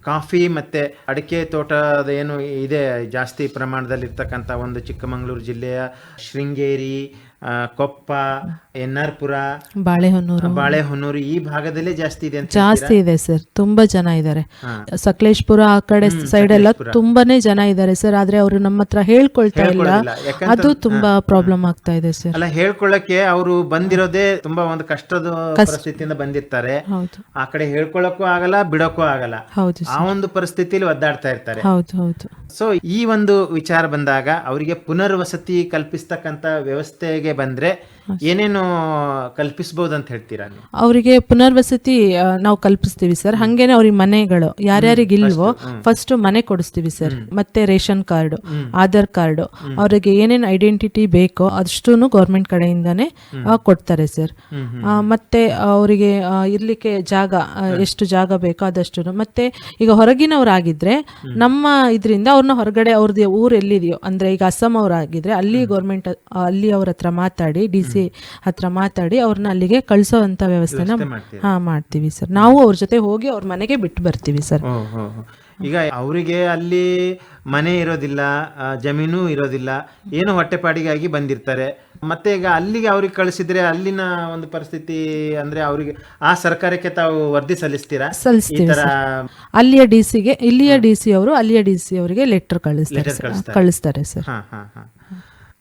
ಕಾಫಿ ಮತ್ತೆ ಅಡಿಕೆ ತೋಟದ ಏನು ಇದೆ ಜಾಸ್ತಿ ಪ್ರಮಾಣದಲ್ಲಿ ಇರ್ತಕ್ಕಂಥ ಒಂದು ಚಿಕ್ಕಮಗಳೂರು ಜಿಲ್ಲೆಯ ಶೃಂಗೇರಿ, ಕೊಪ್ಪ, NR-ಪುರ, ಬಾಳೆಹೊನ್ನೂರು ಈ ಭಾಗದಲ್ಲೇ ಜಾಸ್ತಿ ಇದೆ ಅಂತ? ಜಾಸ್ತಿ ಇದೆ ಸರ್, ತುಂಬಾ ಜನ ಇದ್ದಾರೆ. ಸಕಲೇಶ್ಪುರ ಆ ಕಡೆ ಸೈಡ್ ಎಲ್ಲ ತುಂಬಾನೇ ಜನ ಇದ್ದಾರೆ ಸರ್. ಆದ್ರೆ ಅವರು ನಮ್ಮ ಹತ್ರ ಹೇಳ್ಕೊಳ್ತಾ ಇಲ್ಲ, ಅದು ತುಂಬಾ ಪ್ರಾಬ್ಲಮ್ ಆಗ್ತಾ ಇದೆ ಸರ್. ಅಲ್ಲ, ಹೇಳ್ಕೊಳ್ಳಕ್ಕೆ ಅವರು ಬಂದಿರೋದೇ ತುಂಬಾ ಒಂದು ಕಷ್ಟದ ಪರಿಸ್ಥಿತಿಯಿಂದ ಬಂದಿರ್ತಾರೆ. ಆ ಕಡೆ ಹೇಳ್ಕೊಳಕ್ಕೂ ಆಗಲ್ಲ, ಬಿಡೋಕ್ಕೂ ಆಗಲ್ಲ. ಆ ಒಂದು ಪರಿಸ್ಥಿತಿಯಲ್ಲಿ ಒದ್ದಾಡ್ತಾ ಇರ್ತಾರೆ. ಸೊ ಈ ಒಂದು ವಿಚಾರ ಬಂದಾಗ ಅವರಿಗೆ ಪುನರ್ವಸತಿ ಕಲ್ಪಿಸ್ತಕ್ಕಂಥ ವ್ಯವಸ್ಥೆಗೆ ಬಂದ್ರೆ ಏನೇನು ಕಲ್ಪಿಸಬಹುದು ಅಂತ ಹೇಳ್ತೀರಾ? ಅವರಿಗೆ ಪುನರ್ವಸತಿ ನಾವು ಕಲ್ಪಿಸ್ತೀವಿ ಸರ್. ಹಂಗೇನೆ ಅವ್ರಿಗೆ ಮನೆಗಳು ಯಾರ್ಯಾರಿಗೆ ಇಲ್ವೋ ಫಸ್ಟ್ ಮನೆ ಕೊಡಿಸ್ತೀವಿ ಸರ್. ಮತ್ತೆ ರೇಷನ್ ಕಾರ್ಡು, ಆಧಾರ್ ಕಾರ್ಡು, ಅವರಿಗೆ ಏನೇನು ಐಡೆಂಟಿಟಿ ಬೇಕೋ ಅಷ್ಟೂ ಗೌರ್ಮೆಂಟ್ ಕಡೆಯಿಂದಾನೇ ಕೊಡ್ತಾರೆ ಸರ್. ಮತ್ತೆ ಅವರಿಗೆ ಇರ್ಲಿಕ್ಕೆ ಜಾಗ, ಎಷ್ಟು ಜಾಗ ಬೇಕೋ ಅದಷ್ಟು. ಮತ್ತೆ ಈಗ ಹೊರಗಿನವರಾಗಿದ್ರೆ ನಮ್ಮ ಇದರಿಂದ ಅವ್ರನ್ನ ಹೊರಗಡೆ, ಅವ್ರದ್ದು ಊರು ಎಲ್ಲಿದೆಯೋ, ಅಂದ್ರೆ ಈಗ ಅಸ್ಸಾಂ ಅವರಾಗಿದ್ರೆ ಅಲ್ಲಿ ಗೌರ್ಮೆಂಟ್ ಅಲ್ಲಿ ಅವ್ರ ಹತ್ರ ಮಾತಾಡಿ, DC ಹತ್ರ ಮಾತಾಡಿ ಅವ್ರನ್ನ ಅಲ್ಲಿಗೆ ಕಳ್ಸೋ ಅಂತ ವ್ಯವಸ್ಥೆನ ಮಾಡ್ತೀವಿ ಸರ್. ನಾವು ಅವ್ರ ಜೊತೆ ಹೋಗಿ ಅವ್ರ ಮನೆಗೆ ಬಿಟ್ಟು ಬರ್ತೀವಿ ಸರ್. ಈಗ ಅವರಿಗೆ ಅಲ್ಲಿ ಮನೆ ಇರೋದಿಲ್ಲ, ಜಮೀನು ಇರೋದಿಲ್ಲ, ಏನು ಹೊಟ್ಟೆಪಾಡಿಗಾಗಿ ಬಂದಿರ್ತಾರೆ. ಮತ್ತೆ ಈಗ ಅಲ್ಲಿಗೆ ಅವ್ರಿಗೆ ಕಳಿಸಿದ್ರೆ ಅಲ್ಲಿನ ಒಂದು ಪರಿಸ್ಥಿತಿ ಅಂದ್ರೆ ಅವರಿಗೆ ಆ ಸರ್ಕಾರಕ್ಕೆ ತಾವು ವರದಿ ಸಲ್ಲಿಸ್ತೀರಾ? ಸಲ್ಲಿಸ್ತೀವಿ. ಅಲ್ಲಿಯ DC-ಗೆ, ಇಲ್ಲಿಯ DC ಅವರು ಅಲ್ಲಿಯ DC ಅವರಿಗೆ ಲೆಟರ್ ಕಳಿಸ್ತಾರೆ ಸರ್.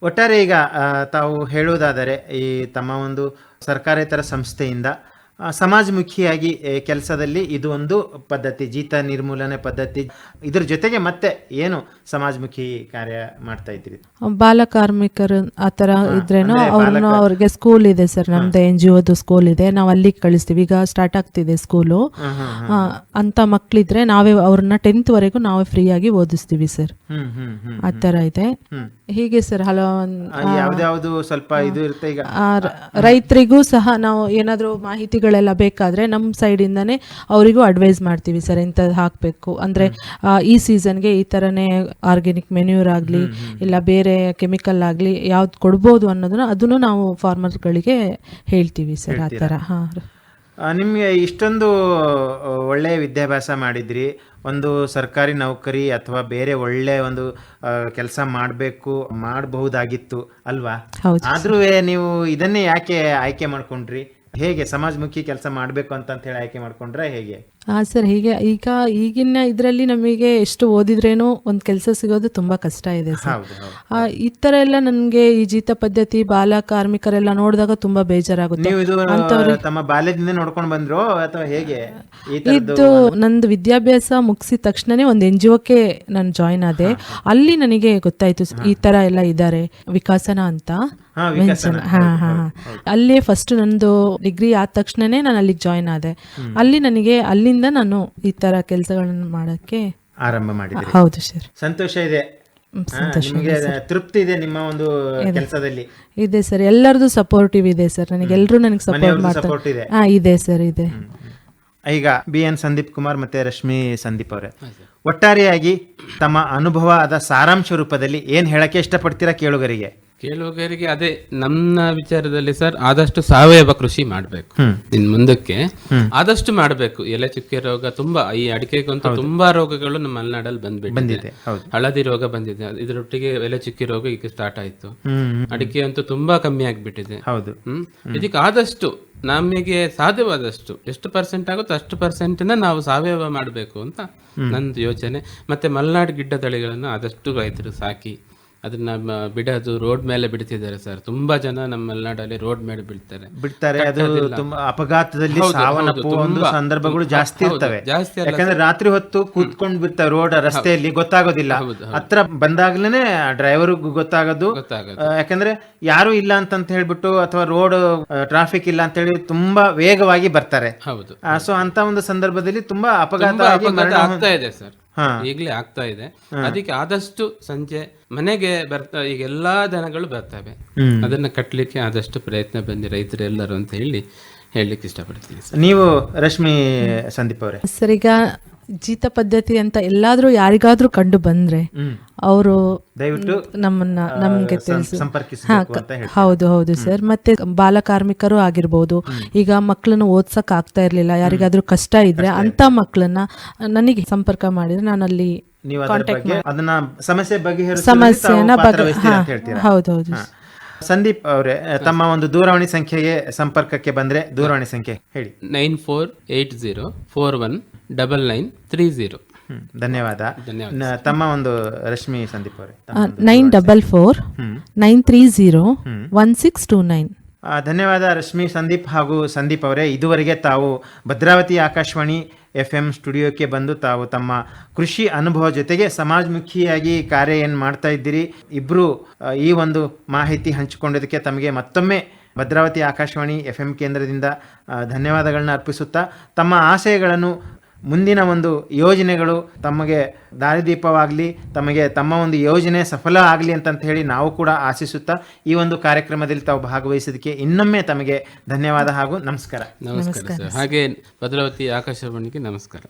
ಒಟ್ಟಾರೆ ಈಗ ತಾವು ಹೇಳುವುದಾದರೆ ಈ ತಮ್ಮ ಒಂದು ಸರ್ಕಾರೇತರ ಸಂಸ್ಥೆಯಿಂದ ಸಮಾಜಮುಖಿಯಾಗಿ ಕೆಲಸದಲ್ಲಿ ಇದು ಒಂದು ಪದ್ಧತಿ, ಜೀತ ನಿರ್ಮೂಲನೆ ಪದ್ಧತಿ. ಇದ್ರ ಜೊತೆಗೆ ಮತ್ತೆ ಏನು ಸಮಾಜಮುಖಿ ಕಾರ್ಯ ಮಾಡ್ತಾ ಇದ್ದೀರಿ? ಬಾಲ ಕಾರ್ಮಿಕರು ಆ ಥರ ಇದ್ರೇನು ಅವ್ರಿಗೆ ಸ್ಕೂಲ್ ಇದೆ ಸರ್, ನಮ್ದು NGOದು ಸ್ಕೂಲ್ ಇದೆ, ನಾವು ಅಲ್ಲಿಗೆ ಕಳಿಸ್ತೀವಿ. ಈಗ ಸ್ಟಾರ್ಟ್ ಆಗ್ತಿದೆ ಸ್ಕೂಲು. ಅಂತ ಮಕ್ಕಳಿದ್ರೆ ನಾವೇ ಅವ್ರನ್ನ 10th ವರೆಗೂ ನಾವೇ ಫ್ರೀಯಾಗಿ ಓದಿಸ್ತೀವಿ ಸರ್. ಆ ಥರ ಇದೆ. ಹೀಗೆ ಸರ್ ಯಾವ್ದು ಸ್ವಲ್ಪ ಇದು ಇರುತ್ತೆ. ಈಗ ರೈತರಿಗೂ ಸಹ ನಾವು ಏನಾದರೂ ಮಾಹಿತಿಗಳೆಲ್ಲ ಬೇಕಾದ್ರೆ ನಮ್ಮ ಸೈಡಿಂದಾನೇ ಅವರಿಗೂ ಅಡ್ವೈಸ್ ಮಾಡ್ತೀವಿ ಸರ್, ಇಂಥದ್ದು ಹಾಕಬೇಕು ಅಂದರೆ ಈ ಸೀಸನ್ಗೆ ಈ ಥರನೇ ಆರ್ಗ್ಯಾನಿಕ್ ಮೆನ್ಯೂರ್ ಆಗಲಿ ಇಲ್ಲ ಬೇರೆ ಕೆಮಿಕಲ್ ಆಗಲಿ ಯಾವ್ದು ಕೊಡ್ಬೋದು ಅನ್ನೋದನ್ನ ಅದನ್ನು ನಾವು ಫಾರ್ಮರ್ಗಳಿಗೆ ಹೇಳ್ತೀವಿ ಸರ್. ಆ ಥರ. ನಿಮಗೆ ಇಷ್ಟೊಂದು ಒಳ್ಳೆಯ ವಿದ್ಯಾಭ್ಯಾಸ ಮಾಡಿದ್ರಿ, ಒಂದು ಸರ್ಕಾರಿ ನೌಕರಿ ಅಥವಾ ಬೇರೆ ಒಳ್ಳೆ ಒಂದು ಕೆಲಸ ಮಾಡಬಹುದಾಗಿತ್ತು ಅಲ್ವಾ? ಆದ್ರೂ ನೀವು ಇದನ್ನೇ ಯಾಕೆ ಆಯ್ಕೆ ಮಾಡ್ಕೊಂಡ್ರಿ? ಹೇಗೆ ಸಮಾಜಮುಖಿ ಕೆಲಸ ಮಾಡಬೇಕು ಅಂತ ಹೇಳಿ ಆಯ್ಕೆ ಮಾಡ್ಕೊಂಡ್ರೆ ಹೇಗೆ? ಸರ್ ಹೀಗೆ ಈಗಿನ ಇದರಲ್ಲಿ ನಮಗೆ ಎಷ್ಟು ಓದಿದ್ರೇನು ಒಂದು ಕೆಲಸ ಸಿಗೋದು ತುಂಬಾ ಕಷ್ಟ ಇದೆ ಸರ್. ಈ ತರ ಎಲ್ಲ ನನಗೆ ಈ ಜೀತ ಪದ್ಧತಿ ಬಾಲ ಕಾರ್ಮಿಕರೆಲ್ಲ ನೋಡಿದಾಗ ತುಂಬಾ ಬೇಜಾರಾಗುತ್ತೆ. ತಮ್ಮ ಬಾಲ್ಯದಿಂದ ನೋಡ್ಕೊಂಡು ಬಂದ್ರು ಅಥವಾ ಹೇಗೆ? ಇದು ನಂದು ವಿದ್ಯಾಭ್ಯಾಸ ಮುಗಿಸಿದ ತಕ್ಷಣನೇ ಒಂದು NGOಕ್ಕೆ ನಾನು ಜಾಯಿನ್ ಆದೆ. ಅಲ್ಲಿ ನನಗೆ ಗೊತ್ತಾಯ್ತು ಈ ತರ ಎಲ್ಲ ಇದ್ದಾರೆ, ವಿಕಾಸನ ಅಂತ. ಅಲ್ಲಿ ಫಸ್ಟ್ ನಂದು ಡಿಗ್ರಿ ಆದ ತಕ್ಷಣನೇ ನಾನು ಅಲ್ಲಿಗೆ ಜಾಯಿನ್ ಆದೆ. ಅಲ್ಲಿ ನನಗೆ ಅಲ್ಲಿಂದ ನಾನು ಈ ತರ ಕೆಲಸಗಳನ್ನ ಮಾಡಕ್ಕೆ ಆರಂಭ ಮಾಡಿದ್ರಿ. ಹೌದು ಸರ್. ಸಂತೋಷ ಇದೆ, ನಿಮಗೆ ತೃಪ್ತಿ ಇದೆ ನಿಮ್ಮ ಒಂದು ಕೆಲಸದಲ್ಲಿ? ಇದೆ ಸರ್, ಎಲ್ಲರದು ಸಪೋರ್ಟಿವ್ ಇದೆ ಸರ್. ನನಗೆ ಎಲ್ಲರೂ ನನಗೆ ಸಪೋರ್ಟ್ ಮಾಡ್ತಾರೆ. ಇದೆ ಸರ್, ಇದೆ. ಈಗ BN ಸಂದೀಪ್ ಕುಮಾರ್ ಮತ್ತೆ ರಶ್ಮಿ ಸಂದೀಪ್ ಅವರೇ, ಒಟ್ಟಾರೆಯಾಗಿ ತಮ್ಮ ಅನುಭವದ ಸಾರಾಂಶ ರೂಪದಲ್ಲಿ ಏನ್ ಹೇಳಕ್ಕೆ ಇಷ್ಟಪಡ್ತೀರಾ ಕೇಳುಗರಿಗೆ? ಅದೇ ನಮ್ಮ ವಿಚಾರದಲ್ಲಿ ಸರ್, ಆದಷ್ಟು ಸಾವಯವ ಕೃಷಿ ಮಾಡಬೇಕು. ಇನ್ ಮುಂದಕ್ಕೆ ಆದಷ್ಟು ಮಾಡಬೇಕು. ಎಲೆ ಚುಕ್ಕೆ ರೋಗ ತುಂಬಾ, ಈ ಅಡಿಕೆಗಂತೂ ತುಂಬಾ ರೋಗಗಳು ನಮ್ಮ ಮಲೆನಾಡಲ್ಲಿ ಬಂದಿದೆ. ಹಳದಿ ರೋಗ ಬಂದಿದೆ, ಇದರೊಟ್ಟಿಗೆ ಎಲೆ ಚುಕ್ಕಿ ರೋಗ ಈಗ ಸ್ಟಾರ್ಟ್ ಆಯ್ತು. ಅಡಿಕೆ ಅಂತೂ ತುಂಬಾ ಕಮ್ಮಿ ಆಗ್ಬಿಟ್ಟಿದೆ. ಹೌದು. ಇದಕ್ಕೆ ಆದಷ್ಟು ನಮಗೆ ಸಾಧ್ಯವಾದಷ್ಟು ಎಷ್ಟು % ಆಗುತ್ತೋ ಅಷ್ಟು % ನಾವು ಸಾವಯವ ಮಾಡಬೇಕು ಅಂತ ನಂದು ಯೋಚನೆ. ಮತ್ತೆ ಮಲೆನಾಡು ಗಿಡ್ಡ ತಳಿಗಳನ್ನು ಆದಷ್ಟು ರೈತರು ಸಾಕಿ ಅದನ್ನ ಬಿಡೋದು, ರೋಡ್ ಮೇಲೆ ಬಿಡ್ತಿದ್ದಾರೆ ಸರ್. ತುಂಬಾ ಜನ ನಮ್ಮ ಮಲೆನಾಡಲ್ಲಿ ರೋಡ್ ಮೇಲೆ ಬಿಡ್ತಾರೆ. ಅದು ತುಂಬಾ ಅಪಘಾತದಲ್ಲಿ ಸಾವನ್ನಪ್ಪುವ ಒಂದು ಸಂದರ್ಭಗಳು ಜಾಸ್ತಿ ಇರ್ತವೆ. ಯಾಕಂದ್ರೆ ರಾತ್ರಿ ಹೊತ್ತು ಕೂತ್ಕೊಂಡು ಬಿಡ್ತಾರೆ ರೋಡ್ ರಸ್ತೆಯಲ್ಲಿ, ಗೊತ್ತಾಗೋದಿಲ್ಲ. ಹತ್ರ ಬಂದಾಗ್ಲೇನೆ ಡ್ರೈವರ್ ಗೊತ್ತಾಗೋದು. ಯಾಕಂದ್ರೆ ಯಾರು ಇಲ್ಲ ಅಂತ ಹೇಳ್ಬಿಟ್ಟು ಅಥವಾ ರೋಡ್ ಟ್ರಾಫಿಕ್ ಇಲ್ಲ ಅಂತ ಹೇಳಿ ತುಂಬಾ ವೇಗವಾಗಿ ಬರ್ತಾರೆ. ಸೊ ಅಂತ ಒಂದು ಸಂದರ್ಭದಲ್ಲಿ ತುಂಬಾ ಅಪಘಾತ ಆಗ್ತಾ ಇದೆ ಸರ್, ಈಗಲೇ ಆಗ್ತಾ ಇದೆ. ಅದಕ್ಕೆ ಆದಷ್ಟು ಸಂಜೆ ಮನೆಗೆ ಬರ್ತಾ ಈಗ ಎಲ್ಲಾ ದನಗಳು ಬರ್ತವೆ, ಅದನ್ನ ಕಟ್ಟಲಿಕ್ಕೆ ಆದಷ್ಟು ಪ್ರಯತ್ನ ಬಂದಿ ರೈತರೆಲ್ಲರೂ ಅಂತ ಹೇಳಲಿಕ್ಕೆ ಇಷ್ಟಪಡ್ತೀನಿ. ನೀವು ರಶ್ಮಿ ಸಂದೀಪ್ ಅವರೇ ಸರ್, ಈಗ ಜೀತ ಪದ್ಧತಿ ಅಂತ ಎಲ್ಲಾದ್ರೂ ಯಾರಿಗಾದ್ರೂ ಕಂಡು ಬಂದ್ರೆ ಅವರು ದಯವಿಟ್ಟು ನಮ್ಗೆ ಹೌದು ಹೌದು ಸರ್. ಮತ್ತೆ ಬಾಲ ಕಾರ್ಮಿಕರು ಆಗಿರ್ಬೋದು, ಈಗ ಮಕ್ಕಳನ್ನು ಓದ್ಸಕ್ ಆಗ್ತಾ ಇರ್ಲಿಲ್ಲ, ಯಾರಿಗಾದ್ರೂ ಕಷ್ಟ ಇದ್ರೆ ಅಂತ ಮಕ್ಕಳನ್ನ ನನಗೆ ಸಂಪರ್ಕ ಮಾಡಿದ್ರೆ ನಾನು ಅಲ್ಲಿ ಸಮಸ್ಯೆನ ಹೌದೌದು. ಸಂದೀಪ್ ಅವರೇ, ತಮ್ಮ ಒಂದು ದೂರವಾಣಿ ಸಂಖ್ಯೆಗೆ ಸಂಪರ್ಕಕ್ಕೆ ಬಂದ್ರೆ ದೂರವಾಣಿ ಸಂಖ್ಯೆ ಹೇಳಿ. 9480419930. ಧನ್ಯವಾದ. ತಮ್ಮ ಒಂದು ರಶ್ಮಿ ಸಂದೀಪ್ ಅವರೇ, 9449301629. ಧನ್ಯವಾದ ರಶ್ಮಿ ಸಂದೀಪ್ ಹಾಗೂ ಸಂದೀಪ್ ಅವರೇ. ಇದುವರೆಗೆ ತಾವು ಭದ್ರಾವತಿ ಆಕಾಶವಾಣಿ FM ಸ್ಟುಡಿಯೋಕ್ಕೆ ಬಂದು ತಾವು ತಮ್ಮ ಕೃಷಿ ಅನುಭವ ಜೊತೆಗೆ ಸಮಾಜಮುಖಿಯಾಗಿ ಕಾರ್ಯ ಏನು ಮಾಡ್ತಾ ಇದ್ದೀರಿ, ಇಬ್ಬರು ಈ ಒಂದು ಮಾಹಿತಿ ಹಂಚಿಕೊಂಡಿದ್ದಕ್ಕೆ ತಮಗೆ ಮತ್ತೊಮ್ಮೆ ಭದ್ರಾವತಿ ಆಕಾಶವಾಣಿ FM ಕೇಂದ್ರದಿಂದ ಧನ್ಯವಾದಗಳನ್ನ ಅರ್ಪಿಸುತ್ತಾ, ತಮ್ಮ ಆಶಯಗಳನ್ನು, ಮುಂದಿನ ಒಂದು ಯೋಜನೆಗಳು ತಮಗೆ ದಾರಿದೀಪವಾಗಲಿ, ತಮ್ಮ ಒಂದು ಯೋಜನೆ ಸಫಲ ಆಗಲಿ ಅಂತ ಹೇಳಿ ನಾವು ಕೂಡ ಆಶಿಸುತ್ತಾ ಈ ಒಂದು ಕಾರ್ಯಕ್ರಮದಲ್ಲಿ ತಾವು ಭಾಗವಹಿಸಿದ್ದಕ್ಕೆ ಇನ್ನೊಮ್ಮೆ ತಮಗೆ ಧನ್ಯವಾದ ಹಾಗೂ ನಮಸ್ಕಾರ. ನಮಸ್ಕಾರ ಸರ್. ಹಾಗೆ ಭದ್ರಾವತಿ ಆಕಾಶವಾಣಿಗೆ ನಮಸ್ಕಾರ.